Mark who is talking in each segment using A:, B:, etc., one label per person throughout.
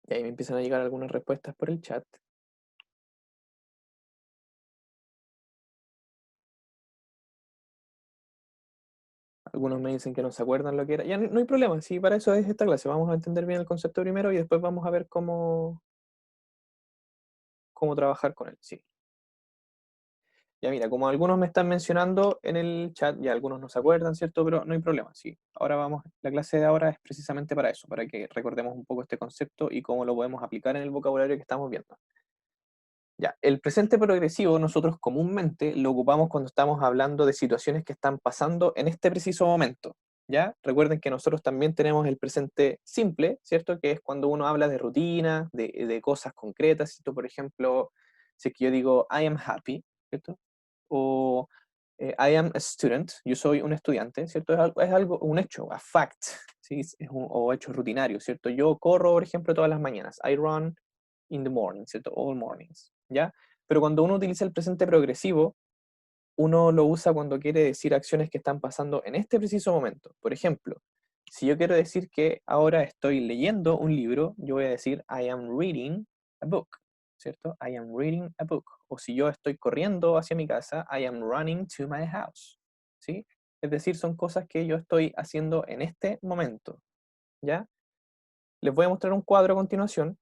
A: Y ahí me empiezan a llegar algunas respuestas por el chat. Algunos me dicen que no se acuerdan lo que era. Ya no hay problema, sí, para eso es esta clase. Vamos a entender bien el concepto primero y después vamos a ver cómo trabajar con él. Sí. Ya mira, como algunos me están mencionando en el chat, ya algunos no se acuerdan, ¿cierto? Pero no hay problema, sí. Ahora vamos, la clase de ahora es precisamente para eso, para que recordemos un poco este concepto y cómo lo podemos aplicar en el vocabulario que estamos viendo. Ya, el presente progresivo nosotros comúnmente lo ocupamos cuando estamos hablando de situaciones que están pasando en este preciso momento. ¿Ya? Recuerden que nosotros también tenemos el presente simple, ¿cierto? Que es cuando uno habla de rutina, de cosas concretas. Si tú, por ejemplo, si es que yo digo I am happy, ¿cierto? O I am a student, yo soy un estudiante, ¿cierto? Es algo, un hecho, a fact, ¿sí? O hecho rutinario, ¿cierto? Yo corro, por ejemplo, todas las mañanas. I run in the morning, ¿cierto? All mornings, ¿ya? Pero cuando uno utiliza el presente progresivo, uno lo usa cuando quiere decir acciones que están pasando en este preciso momento. Por ejemplo, si yo quiero decir que ahora estoy leyendo un libro, yo voy a decir I am reading a book, ¿cierto? I am reading a book. O si yo estoy corriendo hacia mi casa, I am running to my house, ¿sí? Es decir, son cosas que yo estoy haciendo en este momento, ¿ya? Les voy a mostrar un cuadro a continuación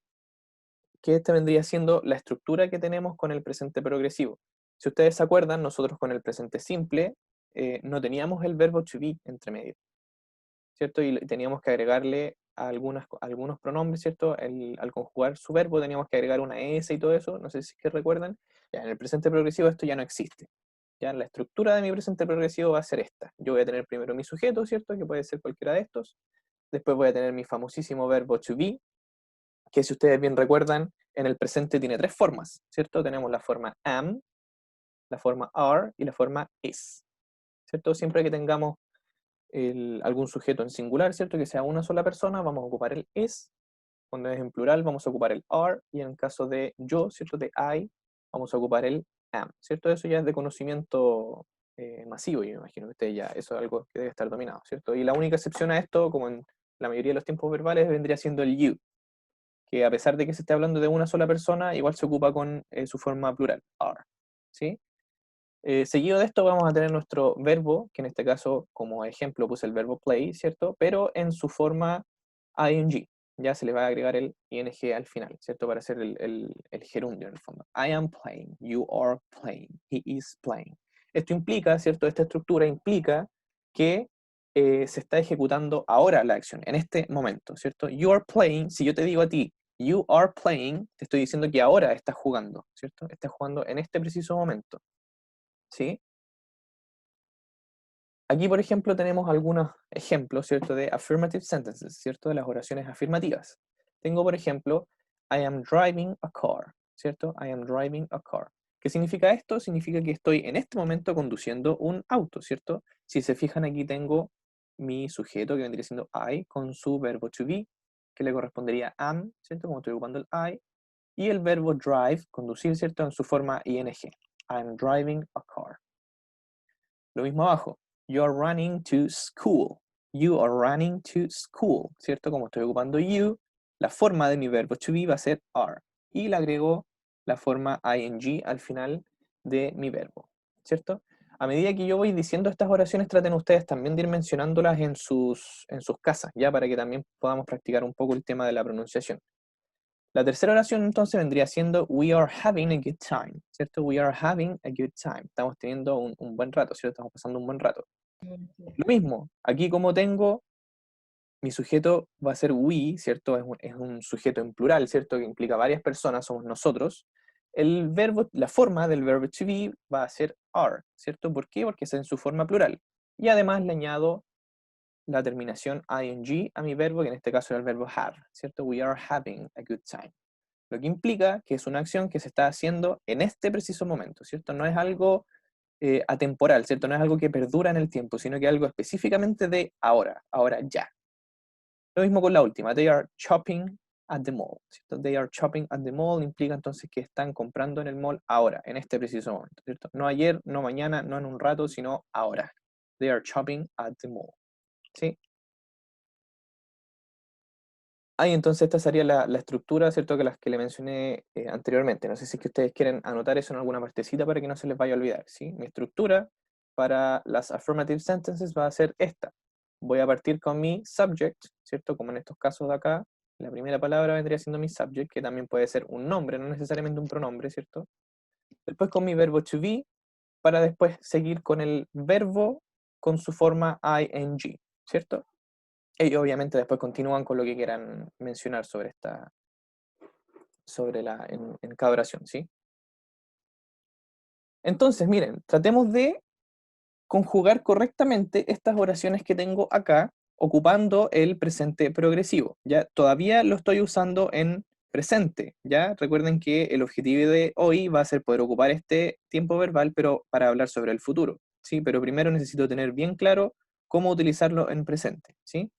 A: que este vendría siendo la estructura que tenemos con el presente progresivo. Si ustedes se acuerdan, nosotros con el presente simple no teníamos el verbo to be entre medio, ¿cierto? Y teníamos que agregarle algunos pronombres, ¿cierto? Al conjugar su verbo teníamos que agregar una S y todo eso, no sé si es que recuerdan. Ya, en el presente progresivo esto ya no existe. Ya la estructura de mi presente progresivo va a ser esta. Yo voy a tener primero mi sujeto, ¿cierto? Que puede ser cualquiera de estos. Después voy a tener mi famosísimo verbo to be, que si ustedes bien recuerdan, en el presente tiene tres formas, ¿cierto? Tenemos la forma am, la forma are y la forma is, ¿cierto? Siempre que tengamos algún sujeto en singular, ¿cierto? Que sea una sola persona, vamos a ocupar el is. Cuando es en plural, vamos a ocupar el are. Y en el caso de yo, ¿cierto? De I, vamos a ocupar el am, ¿cierto? Eso ya es de conocimiento masivo, yo me imagino que ustedes ya, eso es algo que debe estar dominado, ¿cierto? Y la única excepción a esto, como en la mayoría de los tiempos verbales, vendría siendo el you, que a pesar de que se esté hablando de una sola persona, igual se ocupa con su forma plural, are, ¿sí? Seguido de esto vamos a tener nuestro verbo, que en este caso, como ejemplo, puse el verbo play, ¿cierto? Pero en su forma ing, ya se le va a agregar el ing al final, ¿cierto? Para hacer el gerundio en el fondo. I am playing, you are playing, he is playing. Esto implica, ¿cierto? Esta estructura implica que se está ejecutando ahora la acción, en este momento, ¿cierto? You are playing, si yo te digo a ti, you are playing, te estoy diciendo que ahora estás jugando, ¿cierto? Estás jugando en este preciso momento, ¿sí? Aquí, por ejemplo, tenemos algunos ejemplos, ¿cierto? De affirmative sentences, ¿cierto? De las oraciones afirmativas. Tengo, por ejemplo, I am driving a car, ¿cierto? I am driving a car. ¿Qué significa esto? Significa que estoy en este momento conduciendo un auto, ¿cierto? Si se fijan, aquí tengo mi sujeto, que vendría siendo I, con su verbo to be, que le correspondería am, ¿cierto? Como estoy ocupando el I, y el verbo drive, conducir, ¿cierto? En su forma ing. I am driving a car. Lo mismo abajo. You are running to school. You are running to school, ¿cierto? Como estoy ocupando you, la forma de mi verbo to be va a ser are. Y le agrego la forma ing al final de mi verbo, ¿cierto? A medida que yo voy diciendo estas oraciones, traten ustedes también de ir mencionándolas en sus casas, ya para que también podamos practicar un poco el tema de la pronunciación. La tercera oración entonces vendría siendo we are having a good time, ¿cierto? We are having a good time. Estamos teniendo un buen rato, ¿cierto? Estamos pasando un buen rato. Lo mismo, aquí como tengo, mi sujeto va a ser we, ¿cierto? Es un sujeto en plural, ¿cierto? Que implica varias personas, somos nosotros. El verbo, la forma del verbo to be va a ser are, ¿cierto? ¿Por qué? Porque es en su forma plural. Y además le añado la terminación ing a mi verbo, que en este caso era el verbo have, ¿cierto? We are having a good time. Lo que implica que es una acción que se está haciendo en este preciso momento, ¿cierto? No es algo atemporal, ¿cierto? No es algo que perdura en el tiempo, sino que algo específicamente de ahora, ahora ya. Lo mismo con la última, they are shopping at the mall, ¿cierto? They are shopping at the mall implica entonces que están comprando en el mall ahora, en este preciso momento, ¿cierto? No ayer, no mañana, no en un rato, sino ahora. They are shopping at the mall, ¿sí? Ah, y entonces esta sería la estructura, ¿cierto? Que las que le mencioné anteriormente. No sé si es que ustedes quieren anotar eso en alguna partecita para que no se les vaya a olvidar, ¿sí? Mi estructura para las affirmative sentences va a ser esta. Voy a partir con mi subject, ¿cierto? Como en estos casos de acá, la primera palabra vendría siendo mi subject, que también puede ser un nombre, no necesariamente un pronombre, ¿cierto? Después con mi verbo to be, para después seguir con el verbo con su forma ing, ¿cierto? Y obviamente después continúan con lo que quieran mencionar sobre en cada oración, ¿sí? Entonces, miren, tratemos de conjugar correctamente estas oraciones que tengo acá, ocupando el presente progresivo, ¿ya? Todavía lo estoy usando en presente, ¿ya? Recuerden que el objetivo de hoy va a ser poder ocupar este tiempo verbal, pero para hablar sobre el futuro, ¿sí? Pero primero necesito tener bien claro cómo utilizarlo en presente, ¿sí?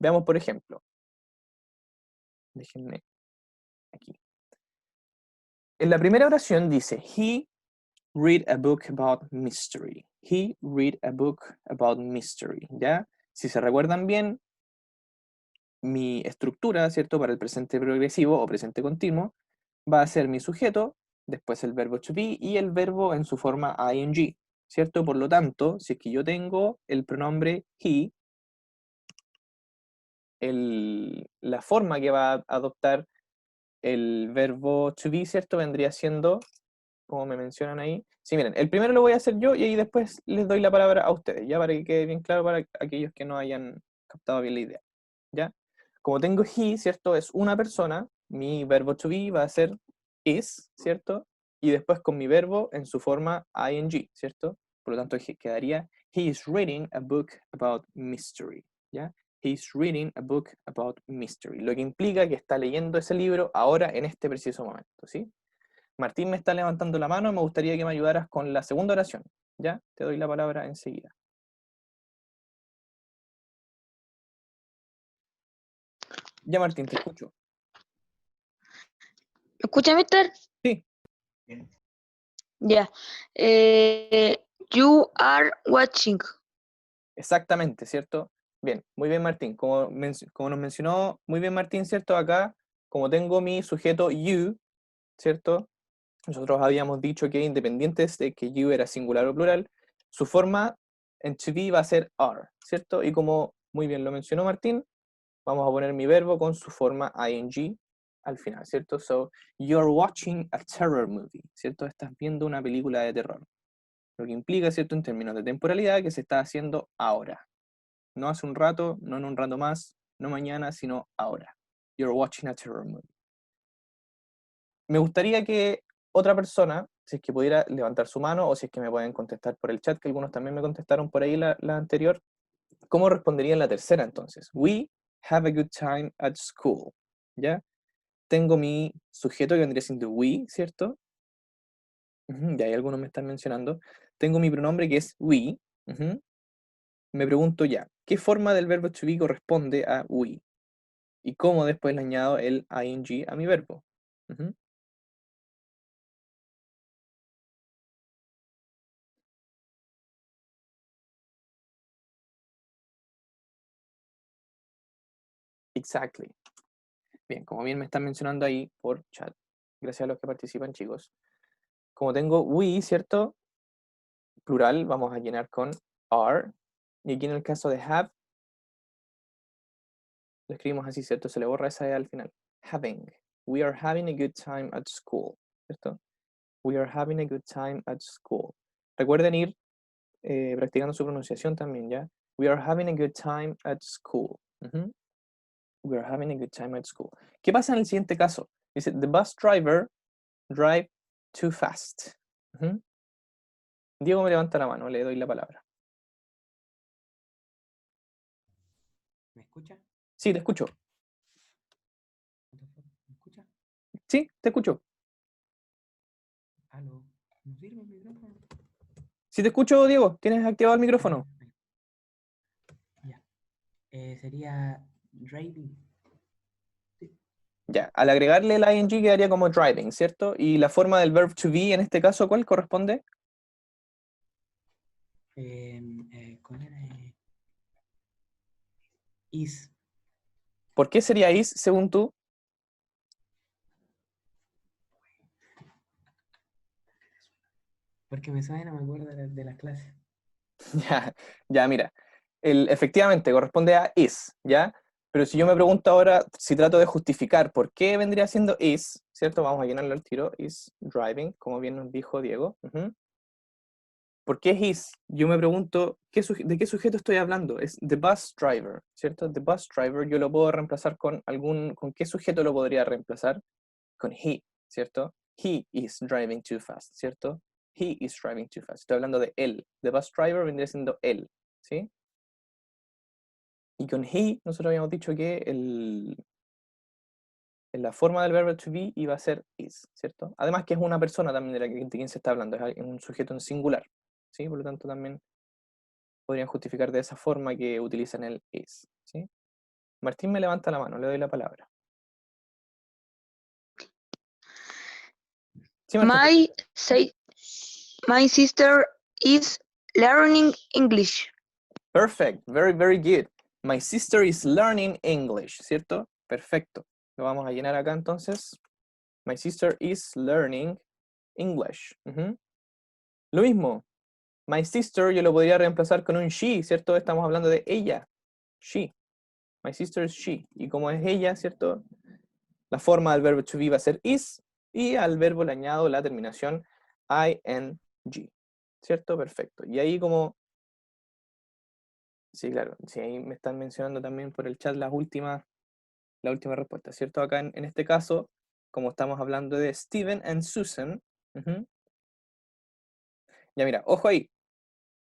A: Veamos, por ejemplo, déjenme aquí. En la primera oración dice, he read a book about mystery. He read a book about mystery, ¿ya? Si se recuerdan bien, mi estructura, ¿cierto? Para el presente progresivo o presente continuo, va a ser mi sujeto, después el verbo to be y el verbo en su forma ing, ¿cierto? Por lo tanto, si es que yo tengo el pronombre he, la forma que va a adoptar el verbo to be, ¿cierto? Vendría siendo, como me mencionan ahí. Sí, miren, el primero lo voy a hacer yo y ahí después les doy la palabra a ustedes, ya para que quede bien claro para aquellos que no hayan captado bien la idea, ¿ya? Como tengo he, ¿cierto? Es una persona, mi verbo to be va a ser is, ¿cierto? Y después con mi verbo en su forma ing, ¿cierto? Por lo tanto, quedaría he is reading a book about mystery, ¿ya? He's reading a book about mystery, lo que implica que está leyendo ese libro ahora en este preciso momento, ¿sí? Martín me está levantando la mano, me gustaría que me ayudaras con la segunda oración, ¿ya? Te doy la palabra enseguida. Ya, Martín, te escucho.
B: ¿Me escucha, mister?
A: Sí,
B: Ya. You are watching.
A: exactamente, ¿cierto? Bien, muy bien, Martín. Como nos mencionó muy bien Martín, ¿cierto? Acá, como tengo mi sujeto you, ¿cierto? Nosotros habíamos dicho que independientes de que you era singular o plural, su forma en to be va a ser are, ¿cierto? Y como muy bien lo mencionó Martín, vamos a poner mi verbo con su forma ing al final, ¿cierto? So, you're watching a terror movie, ¿cierto? Estás viendo una película de terror. Lo que implica, ¿cierto? En términos de temporalidad, que se está haciendo ahora. No hace un rato, no en un rato más, no mañana, sino ahora. You're watching a terror movie. Me gustaría que otra persona, si es que pudiera levantar su mano o si es que me pueden contestar por el chat, que algunos también me contestaron por ahí la anterior, ¿cómo respondería en la tercera entonces? We have a good time at school. ¿Ya? Tengo mi sujeto que vendría siendo we, ¿cierto? Y ahí algunos me están mencionando. Tengo mi pronombre que es we. Me pregunto ya, ¿qué forma del verbo to be corresponde a we? ¿Y cómo después le añado el ing a mi verbo? Ujú. Exactly. Bien, como bien me están mencionando ahí por chat, gracias a los que participan, chicos. Como tengo we, ¿cierto? Plural, vamos a llenar con are. Y aquí en el caso de have, lo escribimos así, ¿cierto? Se le borra esa E al final. Having. We are having a good time at school, ¿cierto? We are having a good time at school. Recuerden ir practicando su pronunciación también, ¿ya? We are having a good time at school. We are having a good time at school. ¿Qué pasa en el siguiente caso? Dice, the bus driver drive too fast. Diego me levanta la mano, le doy la palabra.
C: ¿Me escucha?
A: Sí, te escucho.
C: ¿Me escucha?
A: Sí, te escucho.
C: Aló. ¿No sirve el micrófono?
A: Sí, te escucho, Diego. ¿Tienes activado el micrófono?
C: Ya. Sería driving. Sí.
A: Ya, al agregarle el ing quedaría como driving, ¿cierto? Y la forma del verb to be en este caso, ¿cuál corresponde?
C: ¿Cuál era? Is.
A: ¿Por qué sería is según tú?
C: Porque me suena, me acuerdo de las clases.
A: Ya, ya, mira. Efectivamente, corresponde a is, ¿ya? Pero si yo me pregunto ahora, si trato de justificar por qué vendría siendo is, ¿cierto? Vamos a llenarlo al tiro. Is driving, como bien nos dijo Diego. Ujú. ¿Por qué es is? Yo me pregunto, ¿de qué sujeto estoy hablando? Es the bus driver, ¿cierto? The bus driver yo lo puedo reemplazar ¿con qué sujeto lo podría reemplazar? Con he, ¿cierto? He is driving too fast, ¿cierto? He is driving too fast. Estoy hablando de él. The bus driver vendría siendo él, ¿sí? Y con he, nosotros habíamos dicho que en la forma del verbo to be iba a ser is, ¿cierto? Además que es una persona también de quien se está hablando, es un sujeto en singular, ¿sí? Por lo tanto también podrían justificar de esa forma que utilizan el is, ¿sí? Martín me levanta la mano, le doy la palabra. Sí, Martín.
B: My sister is learning English.
A: Perfect, very, very good. My sister is learning English, ¿cierto? Perfecto. Lo vamos a llenar acá entonces. My sister is learning English. Ujú. Lo mismo. My sister yo lo podría reemplazar con un she, ¿cierto? Estamos hablando de ella. She. My sister is she. Y como es ella, ¿cierto? La forma del verbo to be va a ser is. Y al verbo le añado la terminación ing. ¿Cierto? Perfecto. Y ahí como... Sí, claro. Sí, ahí me están mencionando también por el chat la última respuesta, ¿cierto? Acá en este caso, como estamos hablando de Steven and Susan. Ujú. Ya mira, ojo ahí.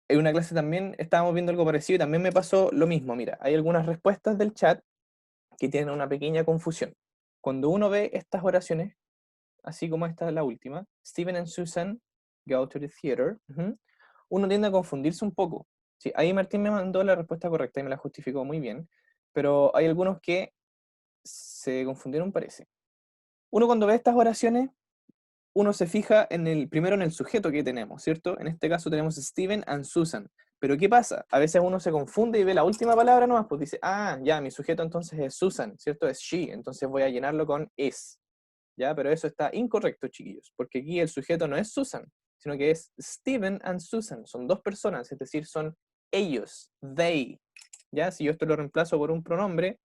A: En una clase también estábamos viendo algo parecido y también me pasó lo mismo. Mira, hay algunas respuestas del chat que tienen una pequeña confusión. Cuando uno ve estas oraciones, así como esta es la última, Steven and Susan go to the theater, ujú, uno tiende a confundirse un poco. Sí, ahí Martín me mandó la respuesta correcta y me la justificó muy bien, pero hay algunos que se confundieron, parece. Uno cuando ve estas oraciones, uno se fija primero en el sujeto que tenemos, ¿cierto? En este caso tenemos Steven and Susan. Pero ¿qué pasa? A veces uno se confunde y ve la última palabra nomás, pues dice, ah, ya, mi sujeto entonces es Susan, ¿cierto? Es she, entonces voy a llenarlo con is. ¿Ya? Pero eso está incorrecto, chiquillos, porque aquí el sujeto no es Susan, sino que es Steven and Susan. Son dos personas, es decir, son ellos, they. ¿Ya? Si yo esto lo reemplazo por un pronombre,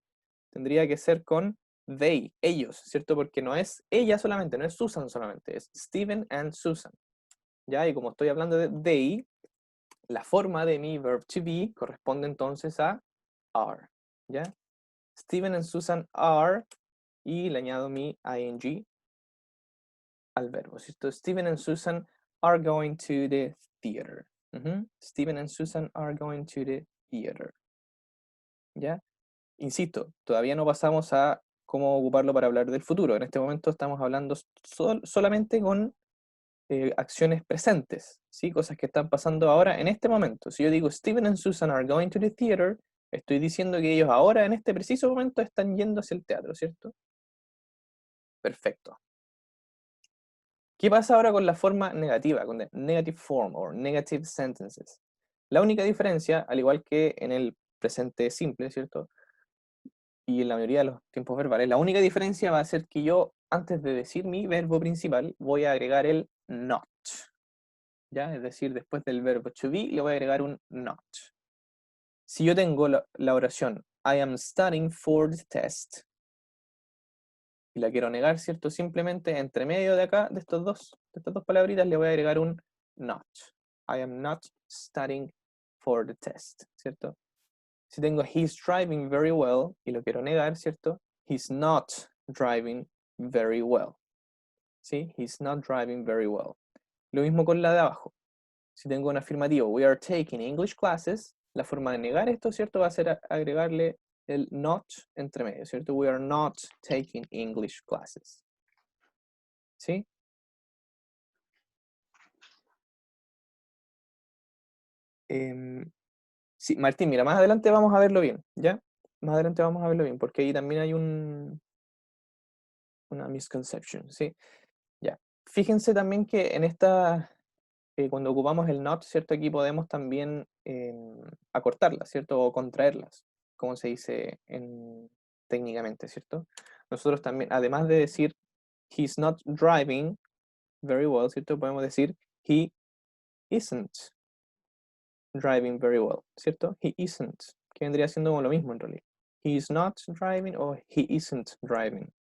A: tendría que ser con they, ellos, ¿cierto? Porque no es ella solamente, no es Susan solamente, es Steven and Susan. ¿Ya? Y como estoy hablando de they, la forma de mi verb to be corresponde entonces a are. ¿Ya? Steven and Susan are, y le añado mi ing al verbo, ¿cierto? Steven and Susan are going to the theater. Steven and Susan are going to the theater. ¿Ya? Insisto, todavía no pasamos a cómo ocuparlo para hablar del futuro. En este momento estamos hablando solamente con acciones presentes, ¿sí? Cosas que están pasando ahora en este momento. Si yo digo Steven and Susan are going to the theater, estoy diciendo que ellos ahora, en este preciso momento, están yendo hacia el teatro, ¿cierto? Perfecto. ¿Qué pasa ahora con la forma negativa, con the negative form or negative sentences? La única diferencia, al igual que en el presente simple, ¿cierto? Y en la mayoría de los tiempos verbales, la única diferencia va a ser que yo, antes de decir mi verbo principal, voy a agregar el not. ¿Ya? Es decir, después del verbo to be, le voy a agregar un not. Si yo tengo la oración I am studying for the test, y la quiero negar, ¿cierto? Simplemente entre medio de acá, de estas dos palabritas, le voy a agregar un not. I am not studying for the test, ¿cierto? Si tengo he's driving very well y lo quiero negar, ¿cierto? He's not driving very well. ¿Sí? He's not driving very well. Lo mismo con la de abajo. Si tengo un afirmativo, we are taking English classes, la forma de negar esto, ¿cierto? Va a ser agregarle el not entre medio, ¿cierto? We are not taking English classes. ¿Sí? Sí, Martín, mira, más adelante vamos a verlo bien, ¿ya? Más adelante vamos a verlo bien, porque ahí también hay una misconception, ¿sí? Ya. Fíjense también que en cuando ocupamos el not, ¿cierto? Aquí podemos también acortarlas, ¿cierto? O contraerlas, como se dice técnicamente, ¿cierto? Nosotros también, además de decir he's not driving very well, ¿cierto? Podemos decir he isn't driving very well, ¿cierto? He isn't, que vendría siendo como lo mismo en realidad. He is not driving o he isn't driving,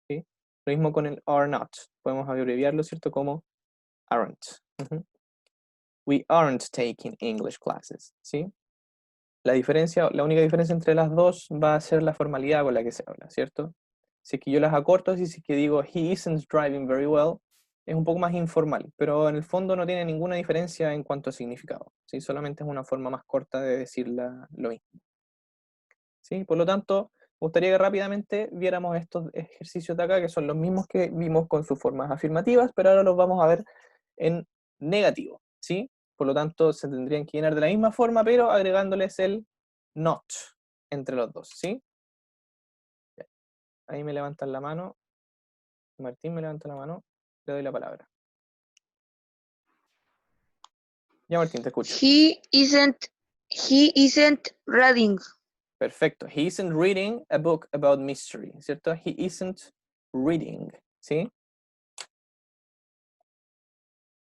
A: ¿sí? Lo mismo con el are not. Podemos abreviarlo, ¿cierto? Como aren't. We aren't taking English classes, ¿sí? La única diferencia entre las dos va a ser la formalidad con la que se habla, ¿cierto? Si es que yo las acorto, así si es que digo he isn't driving very well, es un poco más informal, pero en el fondo no tiene ninguna diferencia en cuanto a significado, ¿sí? Solamente es una forma más corta de decir lo mismo, ¿sí? Por lo tanto, me gustaría que rápidamente viéramos estos ejercicios de acá, que son los mismos que vimos con sus formas afirmativas, pero ahora los vamos a ver en negativo, ¿sí? Por lo tanto, se tendrían que llenar de la misma forma, pero agregándoles el not entre los dos, ¿sí? Ahí me levantan la mano. Martín me levanta la mano. Le doy la palabra. Ya, Martín, te escucho.
B: He isn't reading.
A: Perfecto. He isn't reading a book about mystery, ¿cierto? He isn't reading, ¿sí?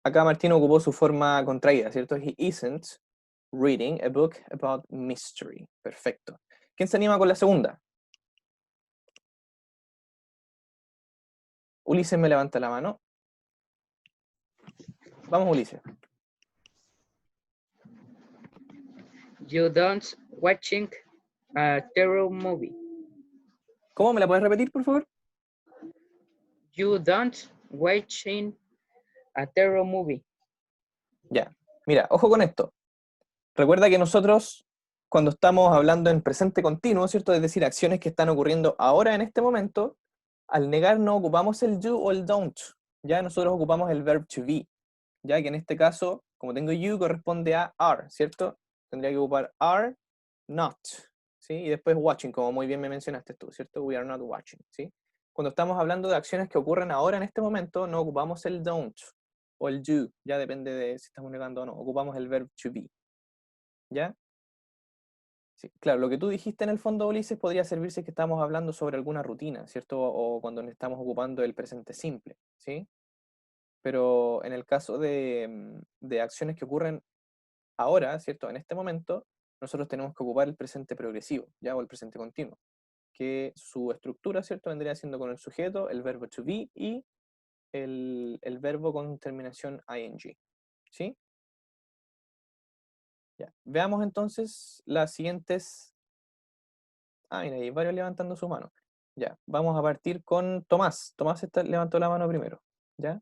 A: Acá Martín ocupó su forma contraída, ¿cierto? He isn't reading a book about mystery. Perfecto. ¿Quién se anima con la segunda? Ulises me levanta la mano. Vamos, Ulises.
C: You don't watching a terror movie.
A: ¿Cómo? ¿Me la puedes repetir, por favor?
C: You don't watching a terror movie.
A: Ya. Mira, ojo con esto. Recuerda que nosotros, cuando estamos hablando en presente continuo, ¿cierto? Es decir, acciones que están ocurriendo ahora en este momento, al negar no ocupamos el do o el don't. Ya nosotros ocupamos el verb to be. Ya que en este caso, como tengo you, corresponde a are, ¿cierto? Tendría que ocupar are not. ¿Sí? Y después watching, como muy bien me mencionaste tú, ¿cierto? We are not watching, ¿sí? Cuando estamos hablando de acciones que ocurren ahora en este momento, no ocupamos el don't o el do. Ya depende de si estamos negando o no. Ocupamos el verb to be. ¿Ya? Sí, claro, lo que tú dijiste en el fondo, Ulises, podría servirse que estamos hablando sobre alguna rutina, ¿cierto? O cuando estamos ocupando el presente simple, ¿sí? Pero en el caso de acciones que ocurren ahora, ¿cierto? En este momento, nosotros tenemos que ocupar el presente progresivo, ¿ya? O el presente continuo, que su estructura, ¿cierto? Vendría siendo con el sujeto, el verbo to be y el verbo con terminación ing, ¿sí? Ya. Veamos entonces las siguientes. Ah, mira, hay varios levantando su mano. Ya, vamos a partir con Tomás. Tomás levantó la mano primero. ¿Ya?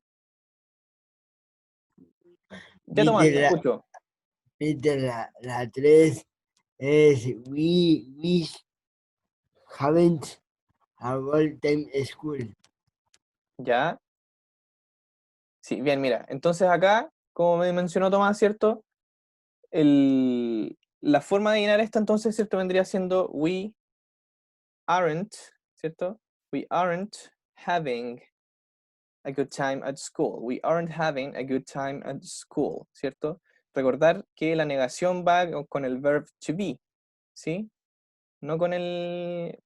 A: Ya, Tomás, te escucho.
D: La 3 es we haven't a all time school.
A: Ya. Sí, bien, mira. Entonces acá, como me mencionó Tomás, ¿cierto? La forma de llenar esta entonces, ¿cierto? Vendría siendo we aren't, ¿cierto? We aren't having a good time at school. We aren't having a good time at school, ¿cierto? Recordar que la negación va con el verb to be, ¿sí? No con el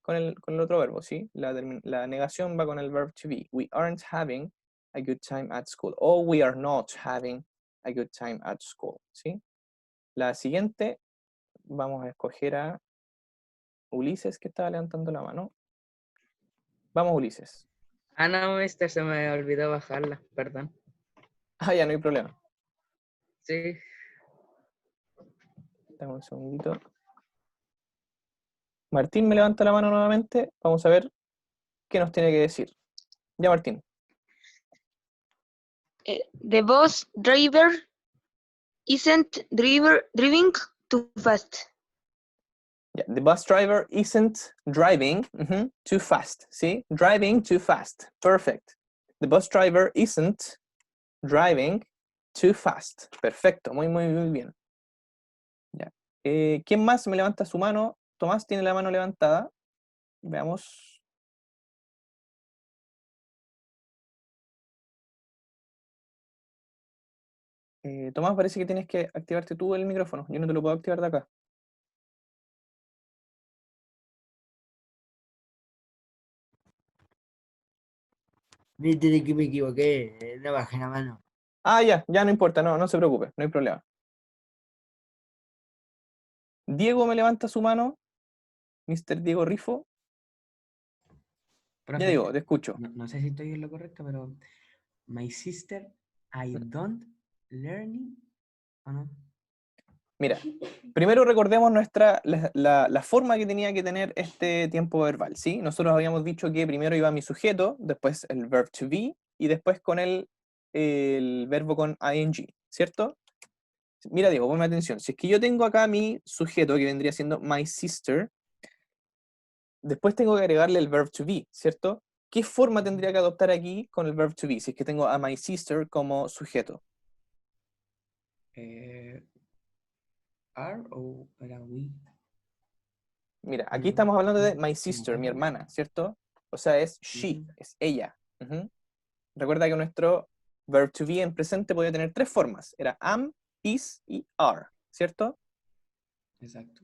A: otro verbo, ¿sí? La negación va con el verb to be. We aren't having a good time at school. O we are not having a good time at school, ¿sí? La siguiente, vamos a escoger a Ulises, que estaba levantando la mano. Vamos, Ulises.
C: Ah, no, se me olvidó bajarla, perdón.
A: Ah, ya, no hay problema.
C: Sí.
A: Dame un segundito. Martín me levanta la mano nuevamente. Vamos a ver qué nos tiene que decir. Ya, Martín.
B: The bus driver isn't driving too fast.
A: Yeah, the bus driver isn't driving too fast. ¿Sí? Driving too fast. Perfect. The bus driver isn't driving too fast. Perfecto. Muy, muy, muy bien. Ya. ¿Quién más me levanta su mano? Tomás tiene la mano levantada. Veamos. Tomás, parece que tienes que activarte tú el micrófono. Yo no te lo puedo activar de acá.
D: Viste que me equivoqué, no bajé la mano.
A: Ah, ya no importa, no se preocupe, no hay problema. Diego me levanta su mano, Mr. Diego Rifo. Ya
E: Profe,
A: Diego, te escucho.
E: no sé si estoy en lo correcto, pero my sister, I don't learning, ¿o no?
A: Mira, primero recordemos la forma que tenía que tener este tiempo verbal, ¿sí? Nosotros habíamos dicho que primero iba mi sujeto, después el verb to be, y después con el verbo con ing, ¿cierto? Mira, Diego, ponme atención. Si es que yo tengo acá mi sujeto, que vendría siendo my sister, después tengo que agregarle el verb to be, ¿cierto? ¿Qué forma tendría que adoptar aquí con el verb to be, si es que tengo a my sister como sujeto?
E: Are o era we?
A: Mira, aquí estamos hablando de my
E: No me
A: sister, mi
E: acuerdo.
A: hermana, ¿cierto? O sea, es she, es ella. Ujú. Recuerda que nuestro verb to be en presente podía tener tres formas. Era am, is y are, ¿cierto?
E: Exacto.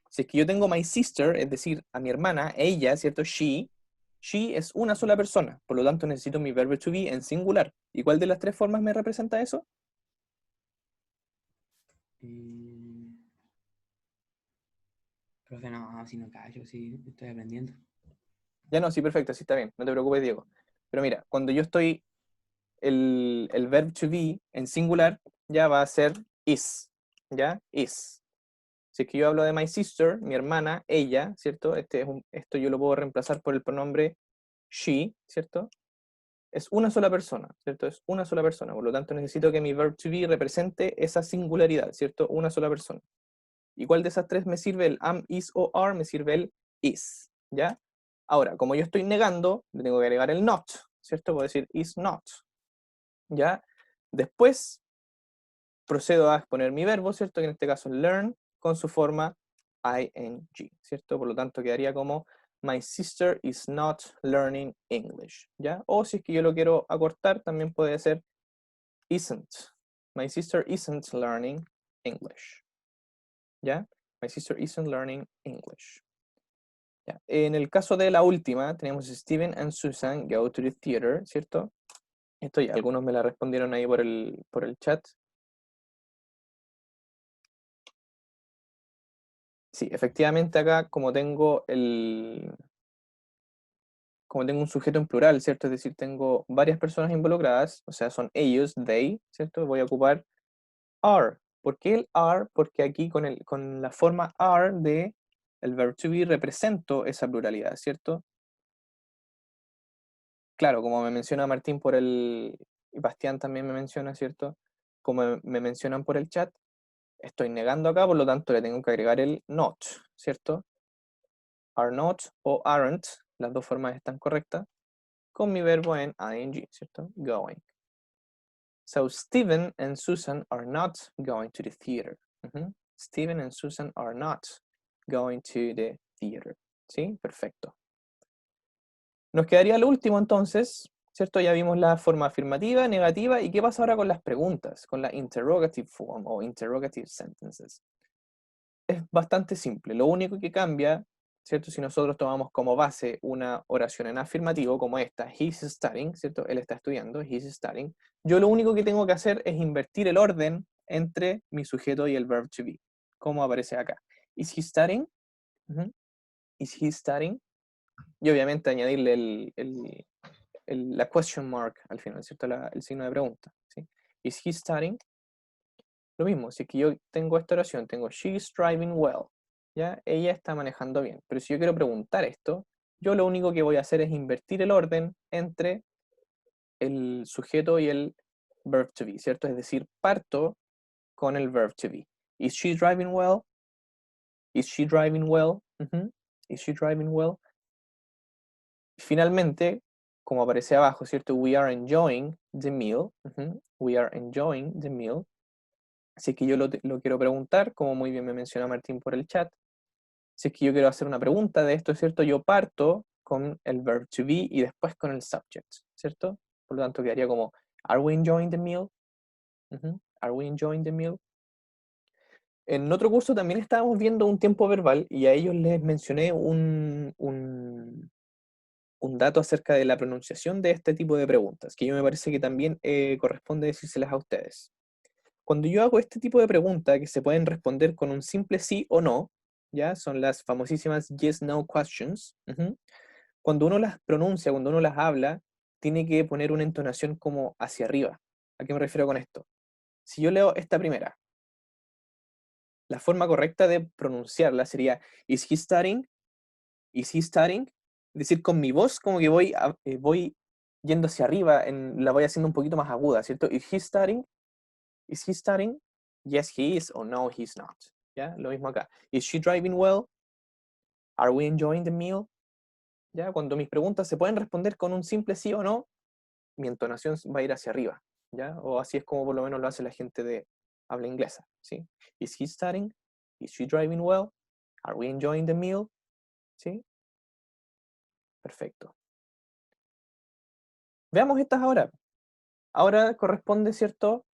A: Si es que yo tengo my sister, es decir, a mi hermana, ella, ¿cierto? She es una sola persona, por lo tanto necesito mi verbo to be en singular. ¿Y cuál de las tres formas me representa eso?
E: Profe, no, si no callo, sí, estoy aprendiendo.
A: Ya no, sí, perfecto, sí está bien, no te preocupes, Diego. Pero mira, cuando yo estoy el verb to be en singular, ya va a ser is, ¿ya? Is. Si es que yo hablo de my sister, mi hermana, ella, ¿cierto? Esto yo lo puedo reemplazar por el pronombre she, ¿cierto? Es una sola persona, ¿cierto? Es una sola persona, por lo tanto necesito que mi verb to be represente esa singularidad, ¿cierto? Una sola persona. ¿Y cuál de esas tres me sirve el am, is o are? Me sirve el is, ¿ya? Ahora, como yo estoy negando, le tengo que agregar el not, ¿cierto? Puedo decir is not, ¿ya? Después procedo a exponer mi verbo, ¿cierto? Que en este caso es learn, con su forma ing, ¿cierto? Por lo tanto quedaría como my sister is not learning English, ¿ya? O si es que yo lo quiero acortar, también puede ser isn't. My sister isn't learning English, ¿ya? My sister isn't learning English. ¿Ya? En el caso de la última, tenemos Steven and Susan go to the theater, ¿cierto? Esto ya, algunos me la respondieron ahí por el chat. Sí, efectivamente acá como tengo un sujeto en plural, ¿cierto? Es decir, tengo varias personas involucradas, o sea, son ellos, they, ¿cierto? Voy a ocupar are. ¿Por qué el are? Porque aquí con la forma are de el verb to be represento esa pluralidad, ¿cierto? Claro, como me menciona Martín y Bastián también me menciona, ¿cierto? Como me mencionan por el chat, estoy negando acá, por lo tanto le tengo que agregar el not, ¿cierto? Are not o aren't, las dos formas están correctas, con mi verbo en ing, ¿cierto? Going. So Steven and Susan are not going to the theater. Steven and Susan are not going to the theater. ¿Sí? Perfecto. Nos quedaría el último entonces, ¿cierto? Ya vimos la forma afirmativa, negativa, ¿y qué pasa ahora con las preguntas? Con la interrogative form o interrogative sentences. Es bastante simple. Lo único que cambia, ¿cierto? Si nosotros tomamos como base una oración en afirmativo como esta, he's studying, ¿cierto? Él está estudiando, he's studying. Yo lo único que tengo que hacer es invertir el orden entre mi sujeto y el verb to be, como aparece acá. Is he studying? Is he studying? Y obviamente añadirle la question mark al final, ¿cierto? El signo de pregunta, ¿sí? Is he studying? Lo mismo, si es que yo tengo esta oración, tengo she's driving well, ¿ya? Ella está manejando bien. Pero si yo quiero preguntar esto, yo lo único que voy a hacer es invertir el orden entre el sujeto y el verb to be, ¿cierto? Es decir, parto con el verb to be. Is she driving well? Is she driving well? Is she driving well? Finalmente, como aparece abajo, ¿cierto? We are enjoying the meal. We are enjoying the meal. Si es que yo lo quiero preguntar, como muy bien me menciona Martín por el chat, si es que yo quiero hacer una pregunta de esto, ¿cierto? Yo parto con el verb to be y después con el subject, ¿cierto? Por lo tanto, quedaría como, ¿Are we enjoying the meal? ¿Are we enjoying the meal? En otro curso también estábamos viendo un tiempo verbal y a ellos les mencioné un un dato acerca de la pronunciación de este tipo de preguntas, que yo me parece que también corresponde decírselas a ustedes. Cuando yo hago este tipo de preguntas que se pueden responder con un simple sí o no, ¿ya? Son las famosísimas yes-no questions. Cuando uno las pronuncia, cuando uno las habla, tiene que poner una entonación como hacia arriba. ¿A qué me refiero con esto? Si yo leo esta primera, la forma correcta de pronunciarla sería is he studying? Is he studying? Es decir, con mi voz como que voy yendo hacia arriba, la voy haciendo un poquito más aguda, ¿cierto? Is he studying? Is he studying? Yes, he is, or no, he's not. ¿Ya? Lo mismo acá. Is she driving well? Are we enjoying the meal? ¿Ya? Cuando mis preguntas se pueden responder con un simple sí o no, mi entonación va a ir hacia arriba, ¿ya? O así es como por lo menos lo hace la gente de habla inglesa, ¿sí? Is he studying? Is she driving well? Are we enjoying the meal? ¿Sí? Perfecto. Veamos estas ahora. Ahora corresponde, ¿cierto?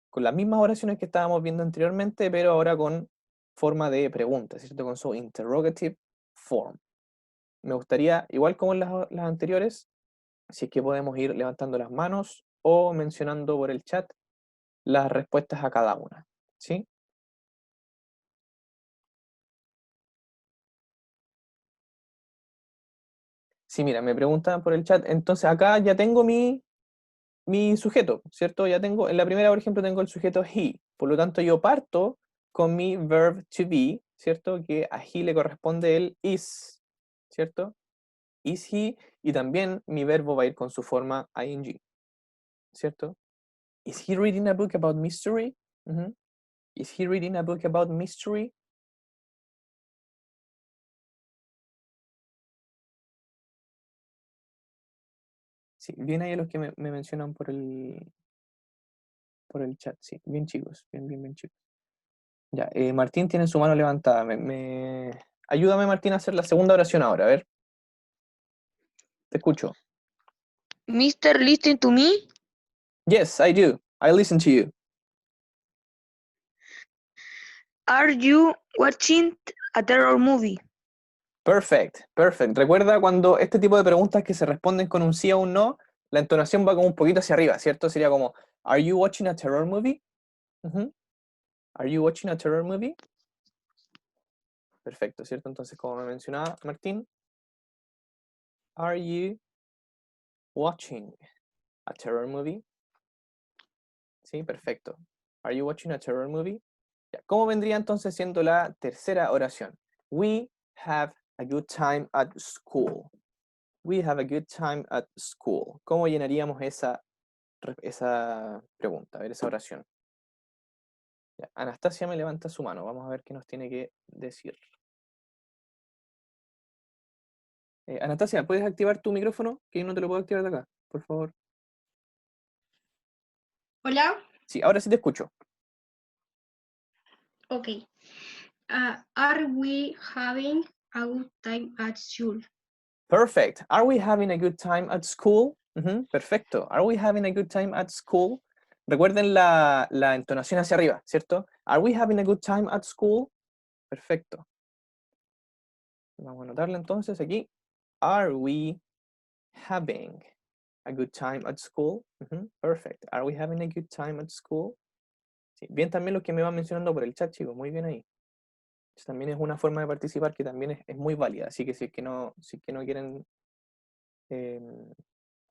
A: Con las mismas oraciones que estábamos viendo anteriormente, pero ahora con forma de pregunta, ¿cierto? Con su interrogative form. Me gustaría, igual como en las anteriores, si es que podemos ir levantando las manos o mencionando por el chat las respuestas a cada una, ¿sí? Sí, mira, me preguntan por el chat, entonces acá ya tengo mi sujeto, ¿cierto? Ya tengo, en la primera, por ejemplo, tengo el sujeto he, por lo tanto yo parto con mi verb to be, ¿cierto? Que a he le corresponde el is, ¿cierto? Is he, y también mi verbo va a ir con su forma ing, ¿cierto? Is he reading a book about mystery? Is he reading a book about mystery? Sí, bien ahí los que me mencionan por el chat, sí, bien chicos, bien chicos. Ya, Martín tiene su mano levantada. Ayúdame, Martín, a hacer la segunda oración ahora, a ver. Te escucho.
B: Mr. Listen to me.
A: Yes, I do. I listen to you.
B: Are you watching a terror movie?
A: Perfect. Recuerda cuando este tipo de preguntas que se responden con un sí o un no, la entonación va como un poquito hacia arriba, ¿cierto? Sería como, ¿Are you watching a terror movie? ¿Are you watching a terror movie? Perfecto, ¿cierto? Entonces, como me mencionaba Martín, ¿Are you watching a terror movie? Sí, perfecto. ¿Are you watching a terror movie? Ya, ¿cómo vendría entonces siendo la tercera oración? We have a good time at school. We have a good time at school. ¿Cómo llenaríamos esa pregunta? A ver, esa oración. Ya, Anastasia me levanta su mano. Vamos a ver qué nos tiene que decir. Anastasia, ¿puedes activar tu micrófono? Que yo no te lo puedo activar de acá, por favor.
F: Hola,
A: Sí, ahora sí te escucho.
F: ok. Are we having a good time at school?
A: Perfect. Are we having a good time at school? Perfecto. Are we having a good time at school? Recuerden la entonación hacia arriba, ¿cierto? Are we having a good time at school? Perfecto. Vamos a anotarla entonces aquí. Are we having a good time at school? Perfect. Are we having a good time at school? Sí, bien también lo que me van mencionando por el chat, chicos. Muy bien ahí. Eso también es una forma de participar que también es muy válida. Así que si es que no quieren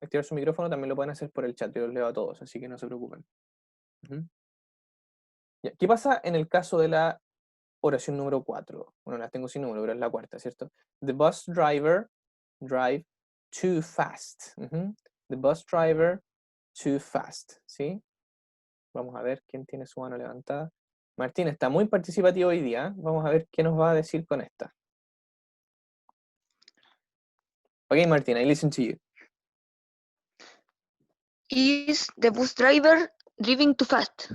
A: activar su micrófono, también lo pueden hacer por el chat. Yo los leo a todos, así que no se preocupen. Ya, ¿qué pasa en el caso de la oración número 4? Bueno, la tengo sin número, pero es la cuarta, ¿cierto? The bus driver drive too fast. The bus driver too fast, ¿sí? Vamos a ver quién tiene su mano levantada. Martín está muy participativo hoy día. Vamos a ver qué nos va a decir con esta. Ok, Martín, I listen to you.
B: Is the bus driver driving too fast?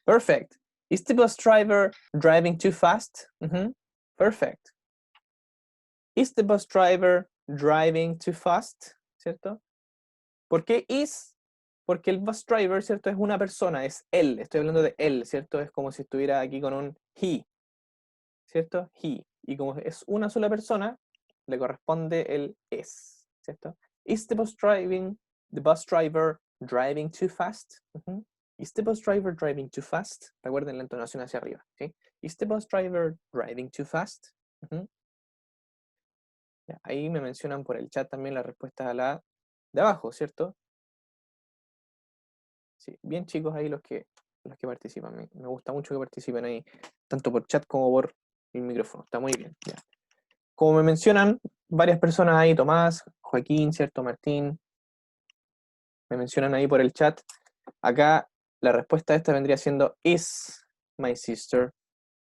A: Perfect. Is the bus driver driving too fast? Perfect. Is the bus driver driving too fast? ¿Cierto? ¿Por qué is? Porque el bus driver, ¿cierto? Es una persona, es él. Estoy hablando de él, ¿cierto? Es como si estuviera aquí con un he, ¿cierto? He. Y como es una sola persona, le corresponde el is, ¿cierto? Is the bus driver driving too fast? Is the bus driver driving too fast? Recuerden la entonación hacia arriba, ¿sí? Is the bus driver driving too fast? Ya, ahí me mencionan por el chat también la respuesta a la de abajo, ¿cierto? Sí, bien chicos ahí los que participan. Me gusta mucho que participen ahí, tanto por chat como por el micrófono. Está muy bien. Ya. Como me mencionan varias personas ahí, Tomás, Joaquín, ¿cierto? Martín, me mencionan ahí por el chat. Acá la respuesta a esta vendría siendo Is my sister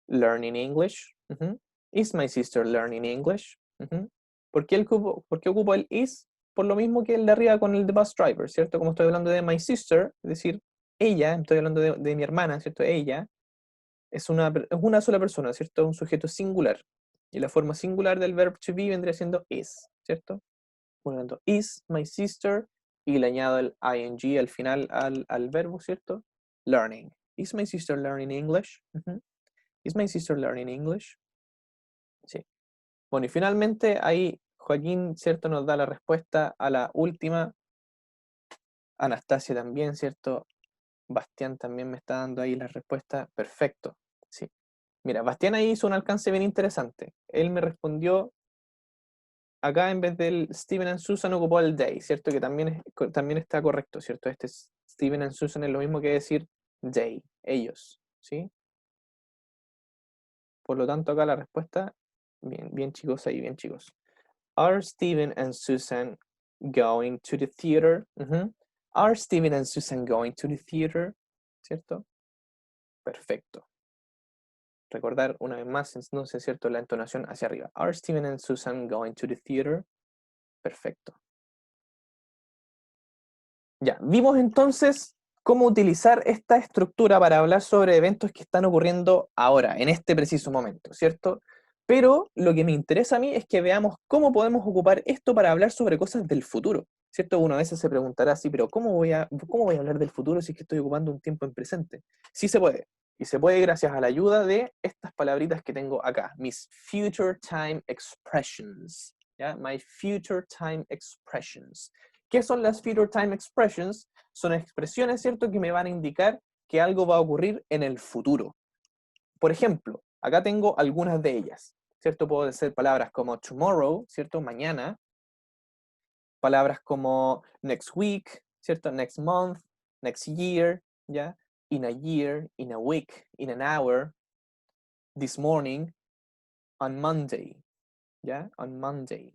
A: learning English? Is my sister learning English? ¿Por qué ocupo el is? Por lo mismo que el de arriba con el de bus driver, ¿cierto? Como estoy hablando de my sister, es decir, ella, estoy hablando de mi hermana, ¿cierto? Ella es una sola persona, ¿cierto? Un sujeto singular. Y la forma singular del verb to be vendría siendo is, ¿cierto? Por lo tanto, is my sister, y le añado el ing al final al verbo, ¿cierto? Learning. Is my sister learning English? Is my sister learning English? Sí. Bueno, y finalmente ahí Joaquín, ¿cierto? Nos da la respuesta a la última. Anastasia también, ¿cierto? Bastián también me está dando ahí la respuesta. Perfecto. Sí. Mira, Bastián ahí hizo un alcance bien interesante. Él me respondió, acá en vez del Steven and Susan ocupó el they, ¿cierto? Que también está correcto, ¿cierto? Este Steven and Susan es lo mismo que decir they, ellos, ¿sí? Por lo tanto, acá la respuesta, bien chicos ahí, bien chicos. Are Steven and Susan going to the theater? Are Steven and Susan going to the theater? ¿Cierto? Perfecto. Recordar una vez más, entonces, ¿cierto? La entonación hacia arriba. Are Steven and Susan going to the theater? Perfecto. Ya, vimos entonces cómo utilizar esta estructura para hablar sobre eventos que están ocurriendo ahora, en este preciso momento, ¿cierto? Pero lo que me interesa a mí es que veamos cómo podemos ocupar esto para hablar sobre cosas del futuro, ¿cierto? Uno a veces se preguntará así, pero ¿cómo voy a hablar del futuro si es que estoy ocupando un tiempo en presente? Sí se puede, y se puede gracias a la ayuda de estas palabritas que tengo acá, mis future time expressions, ¿ya? My future time expressions. ¿Qué son las future time expressions? Son expresiones, ¿cierto?, que me van a indicar que algo va a ocurrir en el futuro. Por ejemplo, acá tengo algunas de ellas, ¿cierto? Puedo decir palabras como tomorrow, ¿cierto? Mañana. Palabras como next week, ¿cierto? Next month, next year, ¿ya? In a year, in a week, in an hour, this morning, on Monday, ¿ya? On Monday.